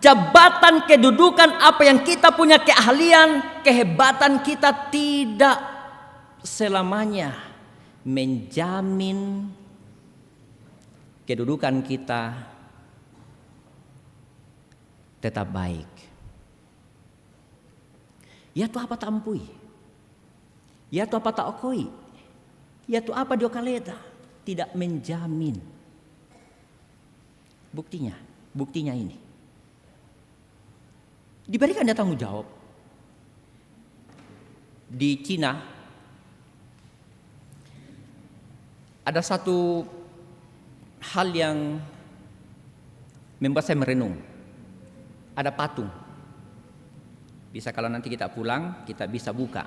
jabatan, kedudukan, apa yang kita punya, keahlian, kehebatan kita tidak selamanya menjamin kedudukan kita tetap baik. Ya tu apa tampui, ya tu apa tak okoi, ya tu apa diokaleta, tidak menjamin. Buktinya ini. Diberikan dia tanggung jawab. Di Cina ada satu hal yang membuat saya merenung. Ada patung. Bisa kalau nanti kita pulang, kita bisa buka.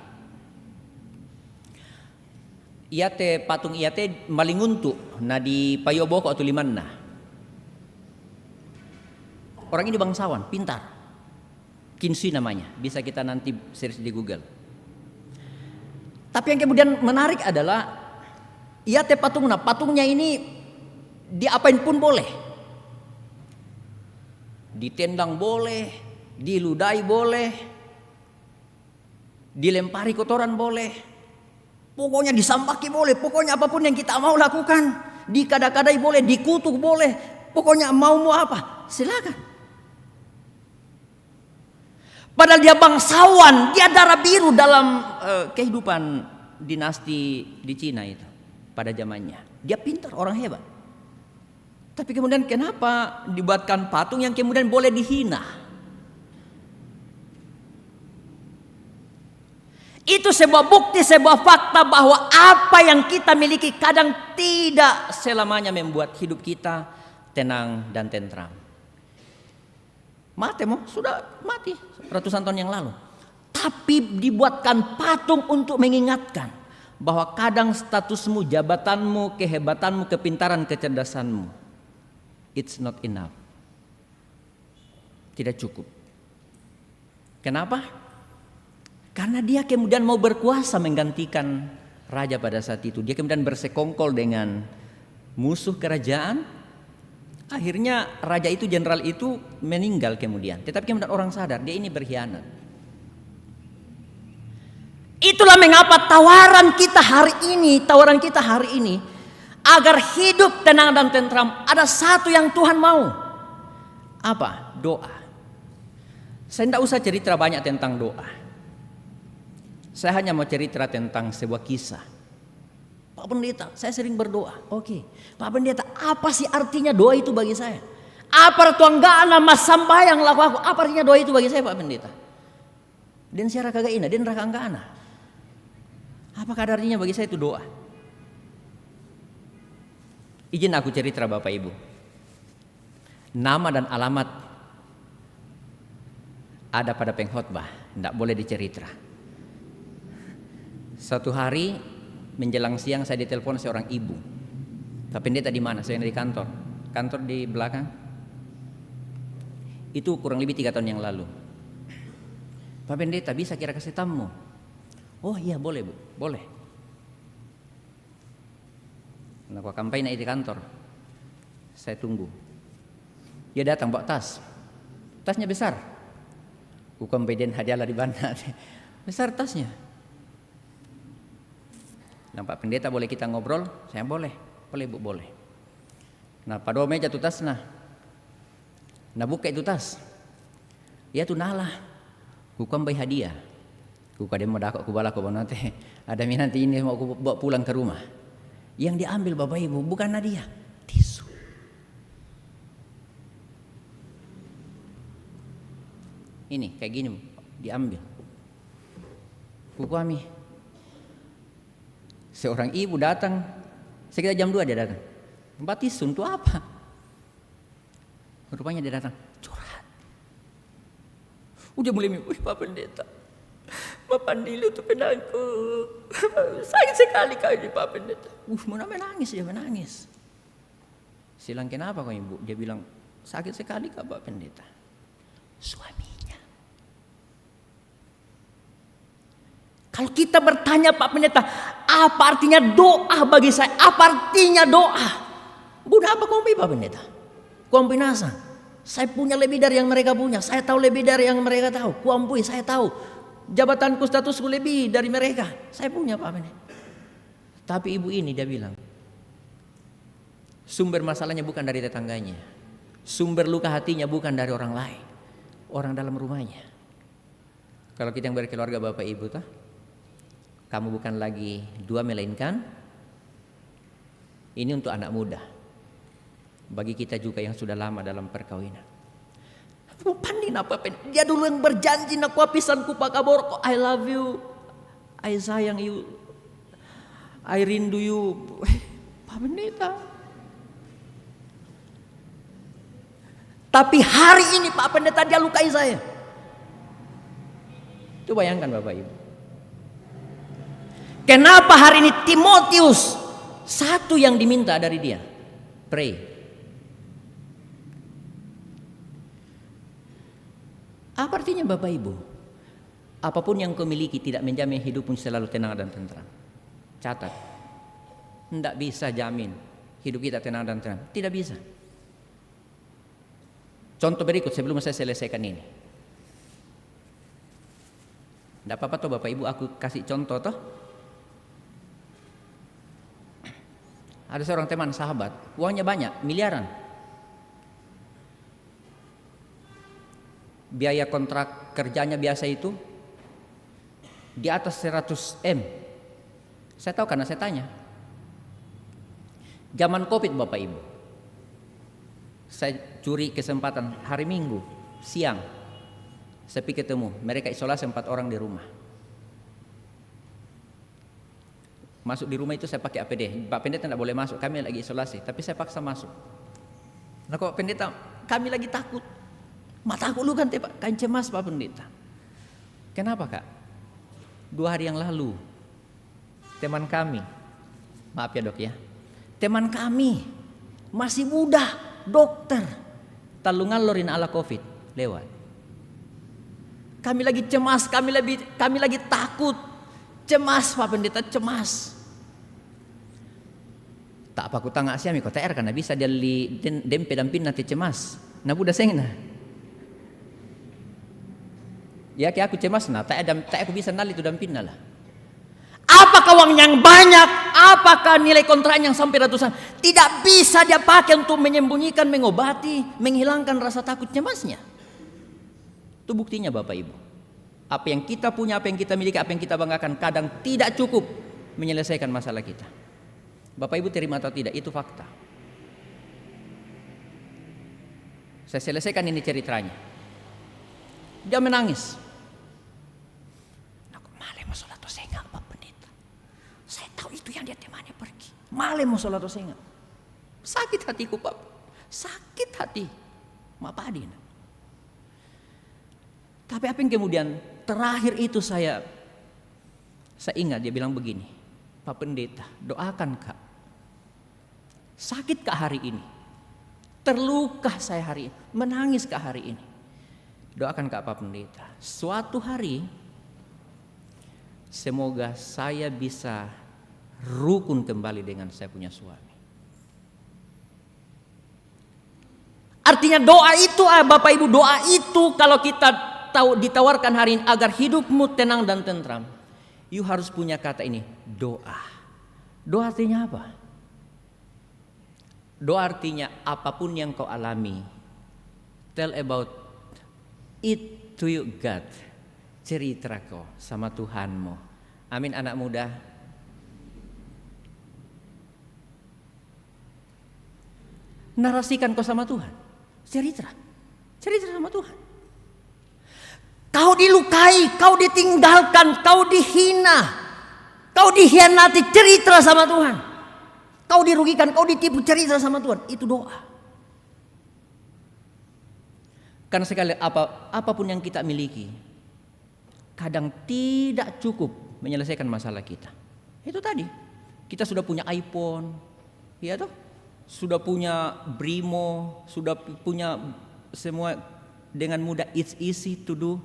Patung iate malinguntu na di Payoboko atau Limanna. Orang ini bangsawan, pintar. Kinsi namanya, bisa kita nanti search di Google. Tapi yang kemudian menarik adalah iate patungnya ini diapain pun boleh. Ditendang boleh, diludai boleh, dilempari kotoran boleh, pokoknya disambaki boleh, pokoknya apapun yang kita mau lakukan, dikada-kadai boleh, dikutuk boleh, pokoknya mau apa, silakan. Padahal dia bangsawan, dia darah biru dalam kehidupan dinasti di Cina itu pada zamannya. Dia pintar, orang hebat. Tapi kemudian kenapa dibuatkan patung yang kemudian boleh dihina? Itu sebuah bukti, sebuah fakta bahwa apa yang kita miliki kadang tidak selamanya membuat hidup kita tenang dan tentram. Sudah mati ratusan tahun yang lalu. Tapi dibuatkan patung untuk mengingatkan bahwa kadang statusmu, jabatanmu, kehebatanmu, kepintaran, kecerdasanmu, it's not enough. Tidak cukup. Kenapa? Karena dia kemudian mau berkuasa menggantikan raja pada saat itu. Dia kemudian bersekongkol dengan musuh kerajaan. Akhirnya raja itu, jenderal itu meninggal kemudian. Tetapi kemudian orang sadar dia ini berkhianat. Itulah mengapa tawaran kita hari ini agar hidup tenang dan tentram, ada satu yang Tuhan mau. Apa? Doa. Saya tidak usah cerita banyak tentang doa. Saya hanya mau cerita tentang sebuah kisah. Pak Pendeta, saya sering berdoa. Oke. Pak Pendeta, apa sih artinya doa itu bagi saya? Apa tuanggana mas sambayang laku aku? Apa artinya doa itu bagi saya Pak Pendeta? Dan siara kagak ina, dan raka anggana. Apakah ada artinya bagi saya itu doa? Izin aku cerita Bapak Ibu. Nama dan alamat ada pada pengkhotbah, tidak boleh dicerita. Satu hari menjelang siang saya ditelepon seorang ibu. Pak Pendeta di mana? Saya di kantor. Kantor di belakang. Itu kurang lebih 3 tahun yang lalu. Pak Pendeta, bisa kira kasih tamu? Oh iya boleh Bu, boleh. Nah, aku kampanye di kantor. Saya tunggu. Dia datang bawa tas. Tasnya besar. Ku kampanye hadiahlah di mana. Besar tasnya. Nah, Pak Pendeta boleh kita ngobrol? Saya boleh. Boleh Bu, boleh. Nah, pada meja tu tas nah. Nah, buka itu tas. Ya tu nalah. Ku kampanye hadiah. Ku kadang mau dakok ku bala ku nanti. Ada nanti ini mau ku bawa pulang ke rumah. Yang diambil Bapak Ibu bukan hadiah, tisu. Ini kayak gini diambil. Bu kami. Seorang ibu datang, sekitar jam 2 dia datang. Mbak tisu untuk apa? Rupanya dia datang curhat. Udah mulai, wih Pak Pendeta, Bapak Pandilu tuh penangku. Sakit sekali kau ini Pak Pendeta. Mau menangis, dia menangis. Silang kenapa kau Ibu? Dia bilang sakit sekali kak Pak Pendeta. Suaminya. Kalau kita bertanya Pak Pendeta, apa artinya doa bagi saya? Apa artinya doa? Bukan apa kompi Pak Pendeta? Kompi nasa. Saya punya lebih dari yang mereka punya. Saya tahu lebih dari yang mereka tahu. Kuampui, saya tahu. Jabatanku, statusku lebih dari mereka. Saya punya Pak Pendeta. Tapi ibu ini dia bilang, sumber masalahnya bukan dari tetangganya. Sumber luka hatinya bukan dari orang lain. Orang dalam rumahnya. Kalau kita yang berkeluarga Bapak Ibu tuh, kamu bukan lagi 2 melainkan ini untuk anak muda. Bagi kita juga yang sudah lama dalam perkawinan. Pandin apa dia dulu yang berjanji nak kuapisanku Pak Kaborko, I love you, I sayang you, I rindu you. Pak Pendeta. Tapi hari ini Pak Pendeta dia lukai saya. Itu bayangkan Bapak Ibu. Kenapa hari ini Timotius satu yang diminta dari dia? Pray. Apa artinya Bapak Ibu? Apapun yang kau miliki tidak menjamin hidupmu selalu tenang dan tentram. Catat. Tidak bisa jamin hidup kita tenang dan tentram. Tidak bisa. Contoh berikut sebelum saya selesaikan ini. Tidak apa-apa toh Bapak Ibu, aku kasih contoh toh. Ada seorang teman sahabat, uangnya banyak, miliaran. Biaya kontrak kerjanya biasa itu di atas 100 M. Saya tahu karena saya tanya. Zaman Covid Bapak Ibu, saya curi kesempatan hari Minggu siang, saya pergi ketemu mereka isolasi 4 orang di rumah. Masuk di rumah itu saya pakai APD. Pak Pendeta tidak boleh masuk, kami lagi isolasi, tapi saya paksa masuk. Nah kok Pendeta, kami lagi takut. Mata aku lu kan cemas Pak Pendeta. Kenapa Kak? 2 hari yang lalu teman kami, maaf ya Dok ya, teman kami masih muda, dokter, talungan lorin ala Covid lewat. Kami lagi cemas, kami lagi takut, cemas Pak Pendeta, cemas. Tak apa ku tangga siami kota TR karena bisa dia li dempe dampin nanti cemas. Nah budak sengna. Ya kayak aku cemas nah, tak aku bisa nali itu dampinna lah. Apakah uang yang banyak, apakah nilai kontrak yang sampai ratusan tidak bisa dia pakai untuk menyembunyikan, mengobati, menghilangkan rasa takut cemasnya. Itu buktinya Bapak Ibu. Apa yang kita punya, apa yang kita miliki, apa yang kita banggakan kadang tidak cukup menyelesaikan masalah kita. Bapak Ibu terima atau tidak, itu fakta. Saya selesaikan ini ceritanya. Dia menangis. Aku malah mau sholat atau saya enggak Pak Pendeta. Saya tahu itu yang dia temannya pergi. Malah mau sholat atau saya enggak. Sakit hatiku Pak. Sakit hati. Maaf Adin. Tapi apa yang kemudian terakhir itu saya ingat dia bilang begini. Pak Pendeta, doakan Kak. Sakit Kak hari ini? Terluka saya hari ini? Menangis Kak hari ini? doakan Kak Pak Pendeta, suatu hari semoga saya bisa rukun kembali dengan saya punya suami. Artinya doa itu, Bapak Ibu, doa itu kalau kita ditawarkan hari ini agar hidupmu tenang dan tentram, you harus punya kata ini, doa. Doa artinya apa? Doa artinya apapun yang kau alami, tell about it to you God. Cerita kau sama Tuhanmu. Amin anak muda. Narasikan kau sama Tuhan. Cerita sama Tuhan. Kau dilukai, kau ditinggalkan, kau dihina, kau dikhianati, cerita sama Tuhan. Kau dirugikan, kau ditipu, cerita sama Tuhan. Itu doa. Karena sekali apapun yang kita miliki, kadang tidak cukup menyelesaikan masalah kita. Itu tadi, kita sudah punya iPhone, ya toh? Sudah punya Brimo, sudah punya semua dengan mudah, it's easy to do.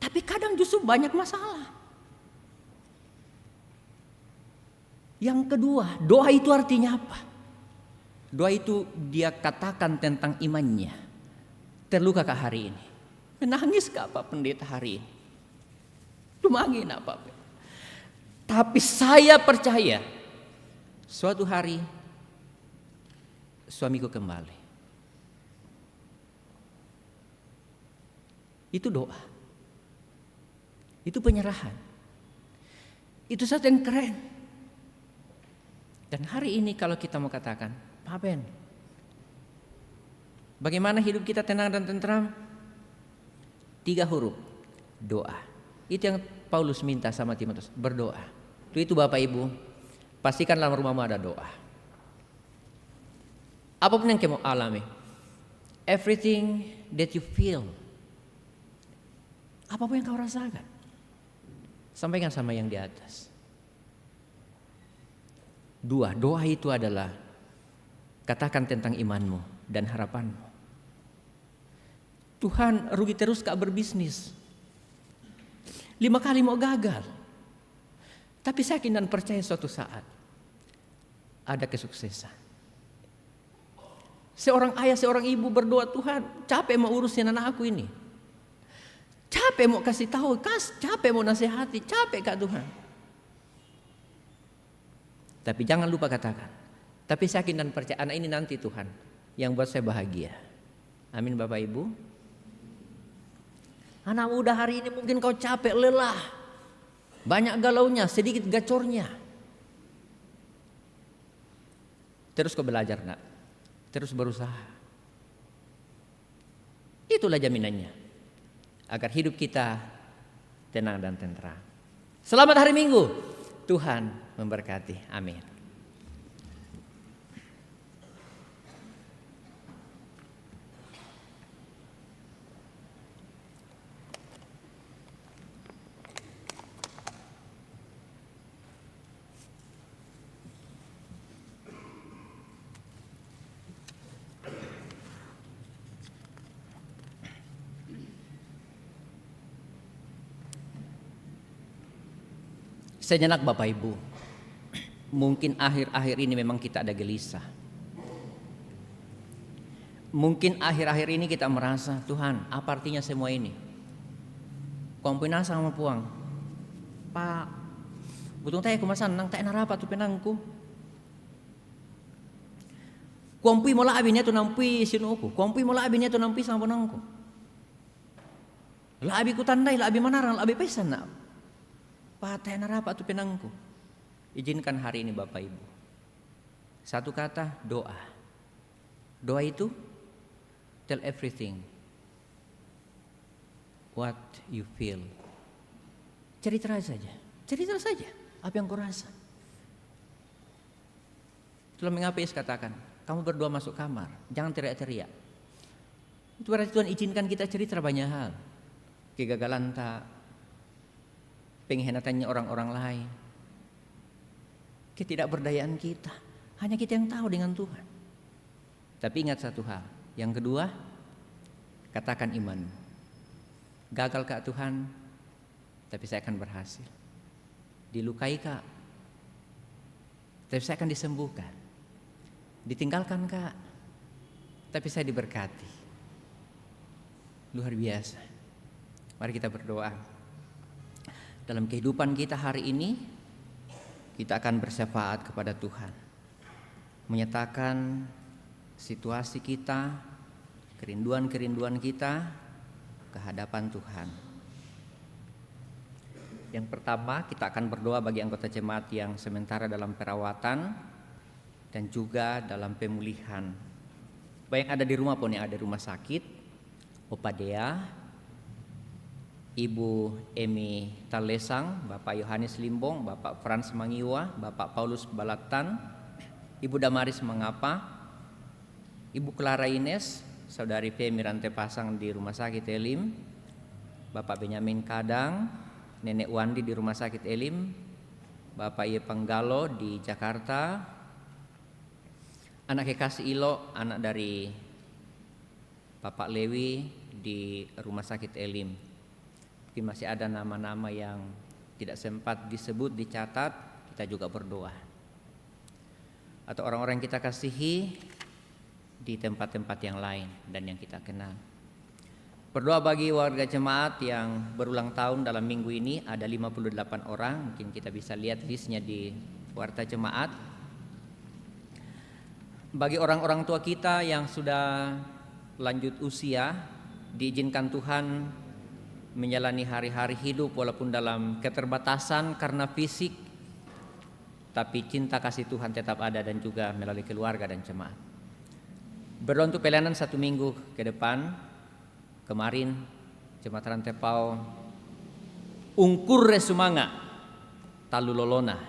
Tapi kadang justru banyak masalah. Yang kedua, doa itu artinya apa? Doa itu dia katakan tentang imannya. Terlukakah hari ini? Menangis kah Pak Pendeta hari ini? Lumangin apa? Tapi saya percaya suatu hari suamiku kembali. Itu doa. Itu penyerahan. Itu satu yang keren. Dan hari ini kalau kita mau katakan, Pak Ben, bagaimana hidup kita tenang dan tentram? 3 huruf, doa. Itu yang Paulus minta sama Timotius, berdoa. Itu Bapak Ibu, pastikan dalam rumahmu ada doa. Apapun yang kamu alami, everything that you feel, apapun yang kau rasakan, sampaikan sama yang di atas. 2, doa itu adalah katakan tentang imanmu dan harapanmu. Tuhan, rugi terus Kak berbisnis. 5 kali mau gagal. Tapi saya yakin dan percaya suatu saat ada kesuksesan. Seorang ayah, seorang ibu berdoa, Tuhan, capek mau urusin anak aku ini. Capek mau kasih tahu, capek mau nasihati, capek Kak Tuhan. Tapi jangan lupa katakan, tapi saya yakin dan percaya anak ini nanti Tuhan yang buat saya bahagia. Amin Bapak Ibu. Anak muda hari ini mungkin kau capek, lelah, banyak galaunya, sedikit gacornya. Terus kau belajar nak, terus berusaha. Itulah jaminannya agar hidup kita tenang dan tentram. Selamat hari Minggu, Tuhan memberkati. Amin. Sejenak Bapak Ibu, mungkin akhir-akhir ini memang kita ada gelisah. Mungkin akhir-akhir ini kita merasa, Tuhan, apa artinya semua ini? Kombinasi sama puang, Pak, butung tayo kumasan nang tayo narapat tu penangku. Kuampui mo laabi niya to nampi sinuko, kuampui mo laabi niya to nampi sama penangku. Laabi ku tandai, laabi manarang, laabi pesan na. Patay na rapat tu penangku. Izinkan hari ini Bapak Ibu, satu kata, doa. Doa itu tell everything what you feel. Cerita saja apa yang kau rasa. Itulah mengapa Yesus katakan, kamu berdoa masuk kamar, jangan teriak-teriak. Itu berarti Tuhan izinkan kita cerita banyak hal, kegagalan tak, pengkhianatannya orang-orang lain, ketidakberdayaan kita, hanya kita yang tahu dengan Tuhan. Tapi ingat satu hal, yang kedua, Katakan iman. Gagal Kak Tuhan, tapi saya akan berhasil. Dilukai Kak, tapi saya akan disembuhkan. Ditinggalkan Kak, tapi saya diberkati. Luar biasa. Mari kita berdoa. Dalam kehidupan kita hari ini, kita akan bersyafaat kepada Tuhan, menyatakan situasi kita, kerinduan-kerinduan kita ke hadapan Tuhan. Yang pertama, kita akan berdoa bagi anggota jemaat yang sementara dalam perawatan dan juga dalam pemulihan. Baik yang ada di rumah pun yang ada di rumah sakit. Opa Dea, Ibu Emi Talesang, Bapak Yohanes Limbong, Bapak Frans Mangiwa, Bapak Paulus Balatan, Ibu Damaris Mangapa, Ibu Clara Ines, Saudari Femi Rante Pasang di Rumah Sakit Elim, Bapak Benyamin Kadang, Nenek Wandi di Rumah Sakit Elim, Bapak Ie Panggalo di Jakarta, anak Kekasih Ilo, anak dari Bapak Lewi di Rumah Sakit Elim. Mungkin masih ada nama-nama yang tidak sempat disebut, dicatat, kita juga berdoa. Atau orang-orang yang kita kasihi di tempat-tempat yang lain dan yang kita kenal. Berdoa bagi warga jemaat yang berulang tahun dalam minggu ini, ada 58 orang, mungkin kita bisa lihat listnya di warta jemaat. Bagi orang-orang tua kita yang sudah lanjut usia, diizinkan Tuhan menjalani hari-hari hidup walaupun dalam keterbatasan karena fisik, tapi cinta kasih Tuhan tetap ada dan juga melalui keluarga dan jemaat. Berdoa untuk pelayanan 1 minggu ke depan. Kemarin jemaat Rantepau ungkur resumanga talu lolona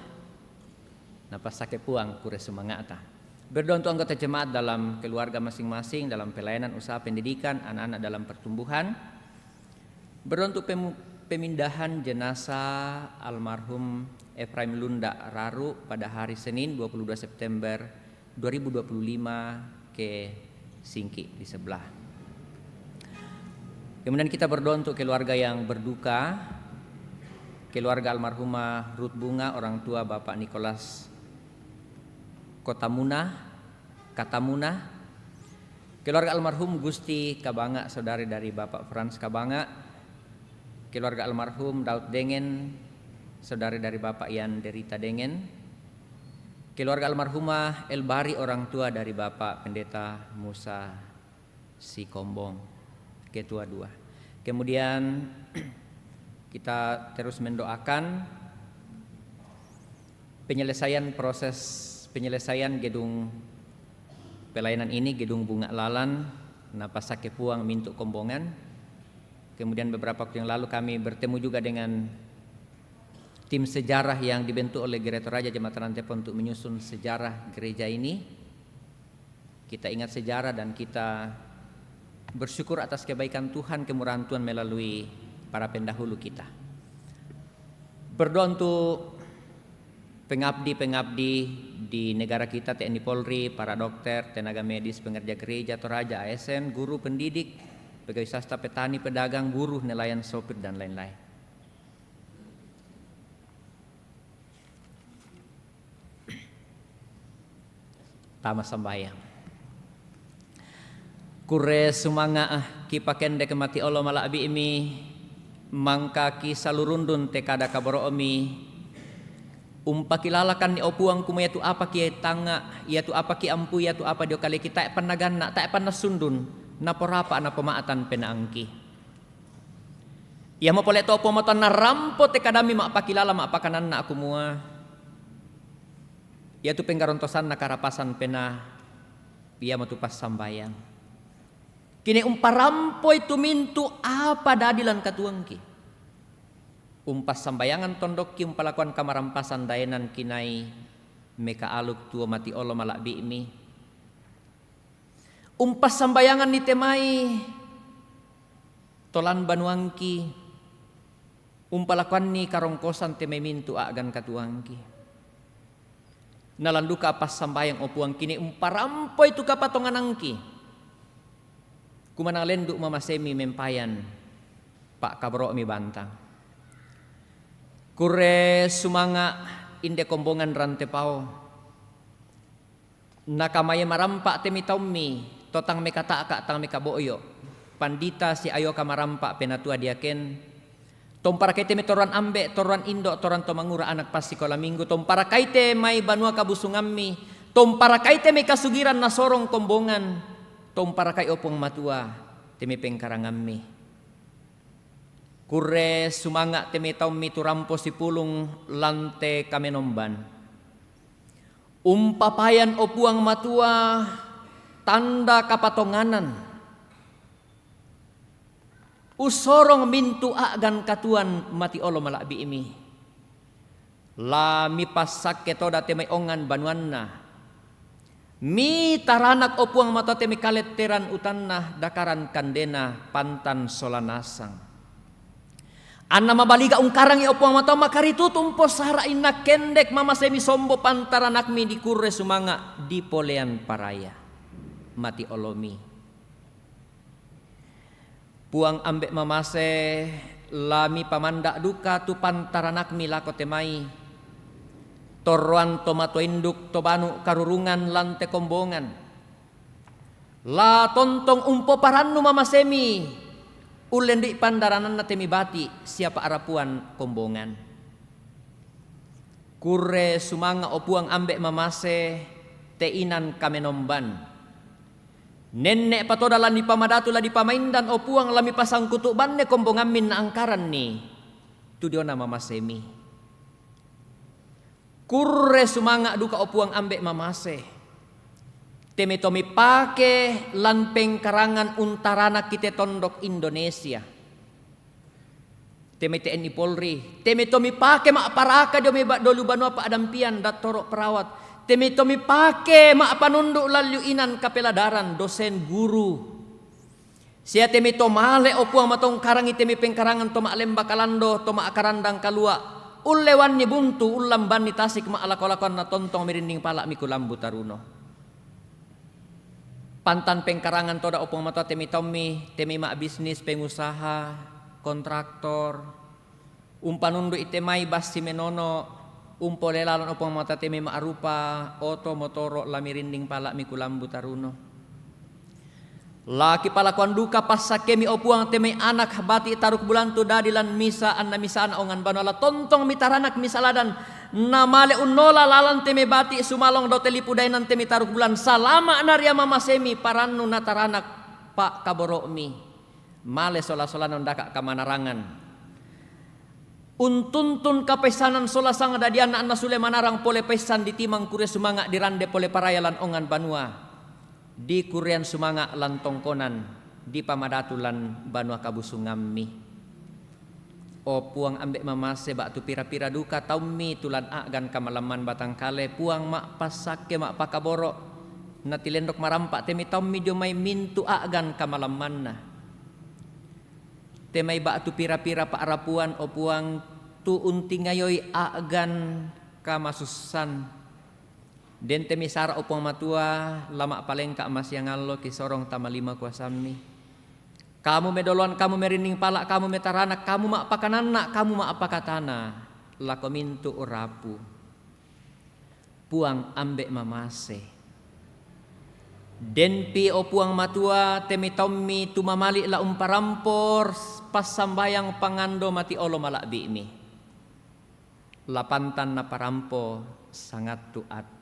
napa sake puang kure sumangata. Berdoa untuk anggota jemaat dalam keluarga masing-masing, dalam pelayanan usaha pendidikan, anak-anak dalam pertumbuhan. Berdoa untuk pemindahan jenazah almarhum Efraim Lunda Raru pada hari Senin 22 September 2025 ke Singki di sebelah. Kemudian kita berdoa untuk keluarga yang berduka, keluarga almarhumah Ruth Bunga, orang tua Bapak Nicholas Katamuna, keluarga almarhum Gusti Kabanga, saudari dari Bapak Frans Kabanga, keluarga almarhum Daud Dengen, saudari dari Bapak Yan Derita Dengen, keluarga almarhumah Elbari, orang tua dari Bapak Pendeta Musa Sikombong, ketua 2. Kemudian kita terus mendoakan penyelesaian gedung pelayanan ini, gedung Bunga Lalan, napa sake puang mintuk kombongan. Kemudian beberapa waktu yang lalu kami bertemu juga dengan tim sejarah yang dibentuk oleh Gereja Raja Jemaat Rantepau untuk menyusun sejarah gereja ini. Kita ingat sejarah dan kita bersyukur atas kebaikan Tuhan, kemurahan Tuhan melalui para pendahulu kita. Berdoa untuk pengabdi-pengabdi di negara kita, TNI Polri, para dokter, tenaga medis, pengerja gereja atau raja, ASN, guru, pendidik, pegawai swasta, petani, pedagang, buruh, nelayan, sopir dan lain-lain. Tama sambayang. Kure sumanga ki pakende kemati Allah malabi imi mangka ki salurundun tekada kaboro omi umpakilalakan ni opuang kuma yatu apa ki tanga yatu apa ki ampu yatu apa dio kali kita panaganna ta panasundun na porapa na pemaatan penaangki ya mo pole to pomoton na rampo tekadami mapakilala mapakanan na aku mua yatu penggarontosan na karapasan pena ia matupas sambayang kini umparampoy tumintu apa dadilan katuangki umpas sambayangan tondok ki umpalakuan kamarampasan dayanan kinai meka aluk tua mati olo malak bi'mi umpas sambayangan ni temai tolan banuangki umpalakuan ni karongkosan temai mintu agan katuangki nalanduka pas sambayang opuang kini umparampoy tu kapatonganangki kumanalenduk mamasemi mempayan Pak Kabro mi bantang. Kure sumanga inde kombongan rantepao. Nakamaya marampak temi tommi totang me kata akak tang me kaboyo. Pandita si ayo kamarampak penatua diaken. Tompara kaite me toran ambe, toran indo, toran tomangura anak pasti kola minggu. Tompara kaite mai banua kabusungammi. Tompara kaite me kasugiran na sorong kombongan. Tompara kai opong matua temi pengkarangammi. Kure sumanga temi tommi turampo si pulung lante kamenomban. Umpapayan opuang matua tanda kapatonganan. Usorong mintu agan katuan mati olo malakbi imi. La mi pasak ketoda temay ongan banuanna. Mi taranak opuang mata temi kaletteran utanna dakaran kandena pantan solanasang. Anna mabaliga ungkarang opuang mata makaritu tumpo sara inak kendek mama semi sombo pantaranak mi di kurre sumanga di polean paraya. Mati olomi. Puang ambek mamase lami pamandak duka tu pantaranak mi lako temai. Torwan tomato induk tobanu karurungan lante kombongan. La tontong umpo parannu mamasemi. Ulendi pandaranan na temi bati siapa arapuan kombongan. Kure sumanga opuang ambek mamase teinan kamenomban. Nenek patodalan di pamadatu la di pamaindan opuang lami pasang kutuk banne kombongan min na angkaran ni. Tu dia nama masemi. Kurre sumanga duka opuang ambek mamase. Teme tomi pake lan pengkarangan untarana kita tondok Indonesia. Teme TNI Polri. Teme tomi pake mak paraka dia mebak dolu banua pak adampian dat torok perawat. Temi tomi pake mak panunduk lalu inan kapeladaran dosen guru. Sia temi tomale opuang matong karangi temi pengkarangan tomak lemba kalando tomak akarandang kalua. Ulewan ni buntu ulam bani tasik mak alakon na tontong merinding palak miku lambu taruno. Pantan pengkarangan toda opuang mata temi tomi temi mak bisnis pengusaha kontraktor. Umpanunduk itemai basi menono. Umpolelalan opong mata temi maarupa oto motoro lamirinding palak mikulambu taruno. Laki palakuan duka pasakemi opuang temi anak bati taruk bulan tu dadilan misa anna misa ana ongan banola tontong mitaranak misaladan namale unola lalan temi bati sumalong do telipu dainan temi taruk bulan salama naria mama semi parannu nataranak pak kaboromi male sola-sola nondaka kamanarangan. Untuntun kapesanan sola sang dadian anak sule manarang pole pesan di timang kure sumanga dirande pole parayalan ongan banua di kurian sumanga lan tongkonan di pamadatulan banua kabusungammi. O puang ambek mamase bak tu pira-pira duka taumi tulan agan kamalaman batang kale puang mak pasake mak pakaboro natilendok marampak temi taumi jomai mintu agan kamalamanna. Temai bak tu pira-pira pak arapuan opuang tu unting ngayoy agan kamasusan. Den temi sara opuang matua lama paleng ka mas yang allo kisorong tamalima kuasami. Kamu medoloan kamu merinding palak kamu metaranak kamu mak pakanana kamu mak pakatana lakomintu urapu. Puang ambek mamase. Denpi opuang matua temi tommi tu mamali la umparampor pas sambayang pangando mati olo malak bi'mi. Lapantan na parampo sangat tu atu.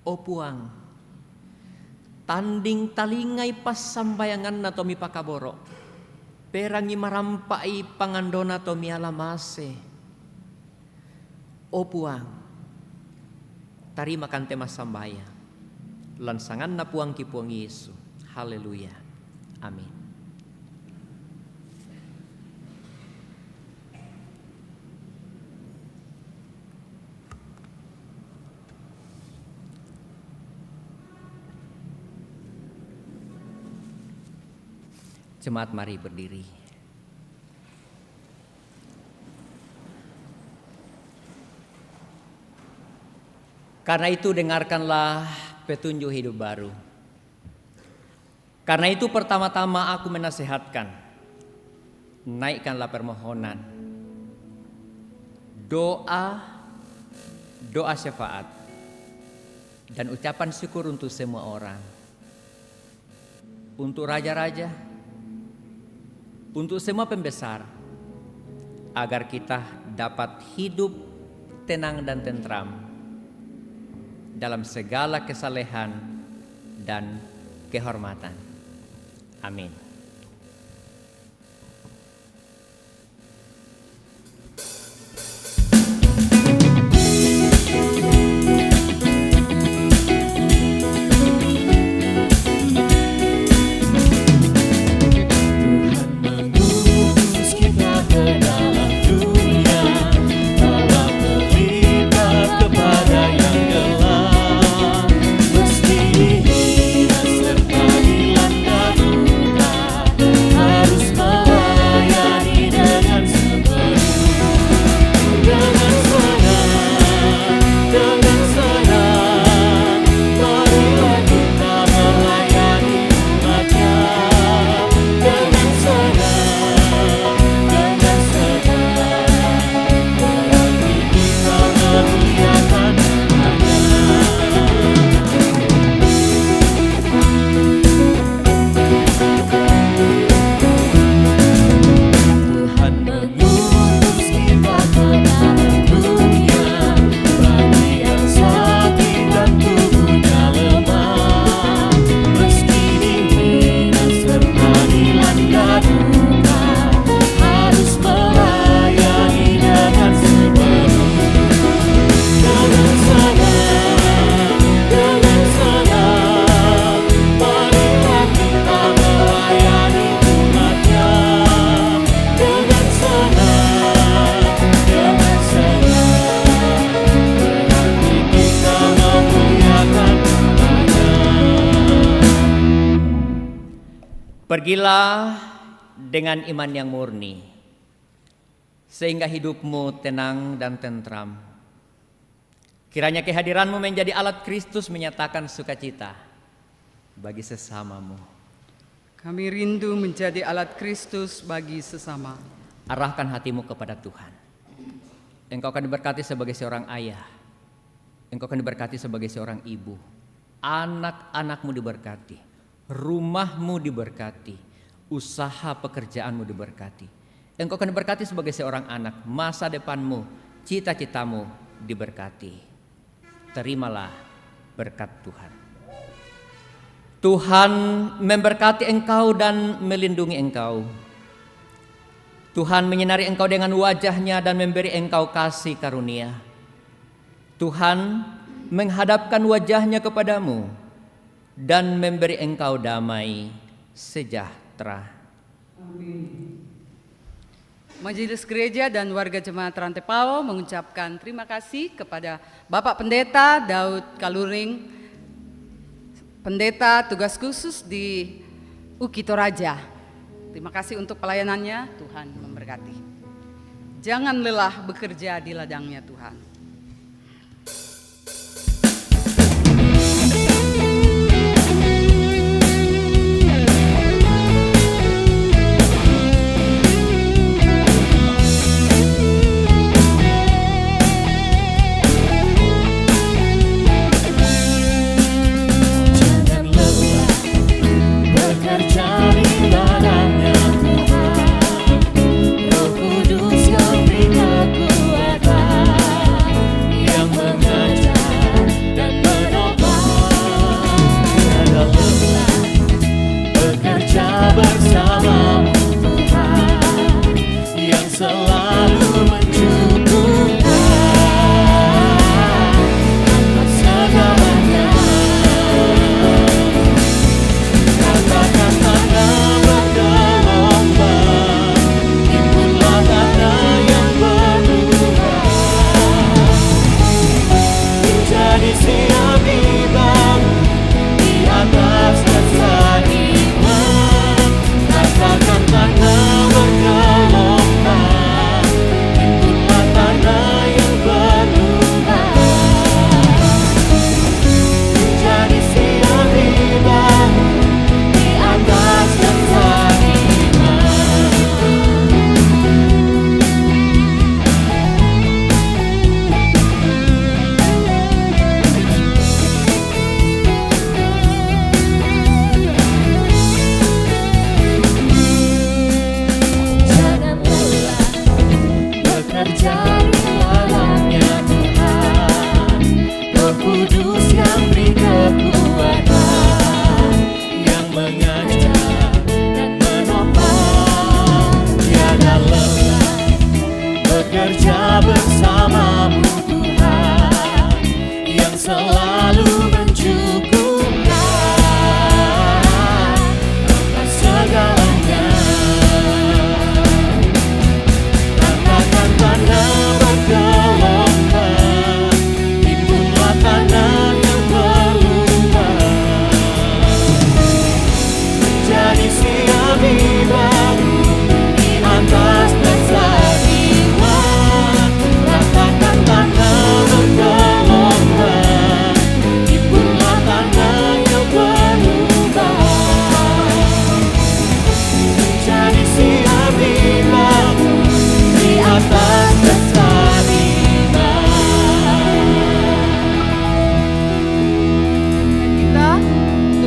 Opuang tanding talingay pas sambayangan na to mi pakaboro perangi marampai pangandona to mi alamase. Opuang tarima kan tema sambaya lansangan na puang kipuang Yesu. Haleluya. Amin. Jemaat, mari berdiri. Karena itu dengarkanlah petunjuk hidup baru. Karena itu pertama-tama aku menasihatkan, naikkanlah permohonan, doa syafaat, dan ucapan syukur untuk semua orang. Untuk raja-raja, untuk semua pembesar, agar kita dapat hidup tenang dan tentram dalam segala kesalehan dan kehormatan. Amin. Pergilah dengan iman yang murni, sehingga hidupmu tenang dan tentram. Kiranya kehadiranmu menjadi alat Kristus menyatakan sukacita bagi sesamamu. Kami rindu menjadi alat Kristus bagi sesama. Arahkan hatimu kepada Tuhan. Engkau akan diberkati sebagai seorang ayah. Engkau akan diberkati sebagai seorang ibu. Anak-anakmu diberkati. Rumahmu diberkati, usaha pekerjaanmu diberkati. Engkau akan diberkati sebagai seorang anak, masa depanmu, cita-citamu diberkati. Terimalah berkat Tuhan. Tuhan memberkati engkau dan melindungi engkau. Tuhan menyinari engkau dengan wajah-Nya dan memberi engkau kasih karunia. Tuhan menghadapkan wajah-Nya kepadamu dan memberi engkau damai sejahtera. Amin. Majelis Gereja dan warga Jemaat Rantepao mengucapkan terima kasih kepada Bapak Pendeta Daud Kaluring, Pendeta tugas khusus di UKI Toraja. Terima kasih untuk pelayanannya, Tuhan memberkati. Jangan lelah bekerja di ladangnya Tuhan. Roh Kudus kau beri kekuatan.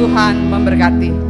Tuhan memberkati.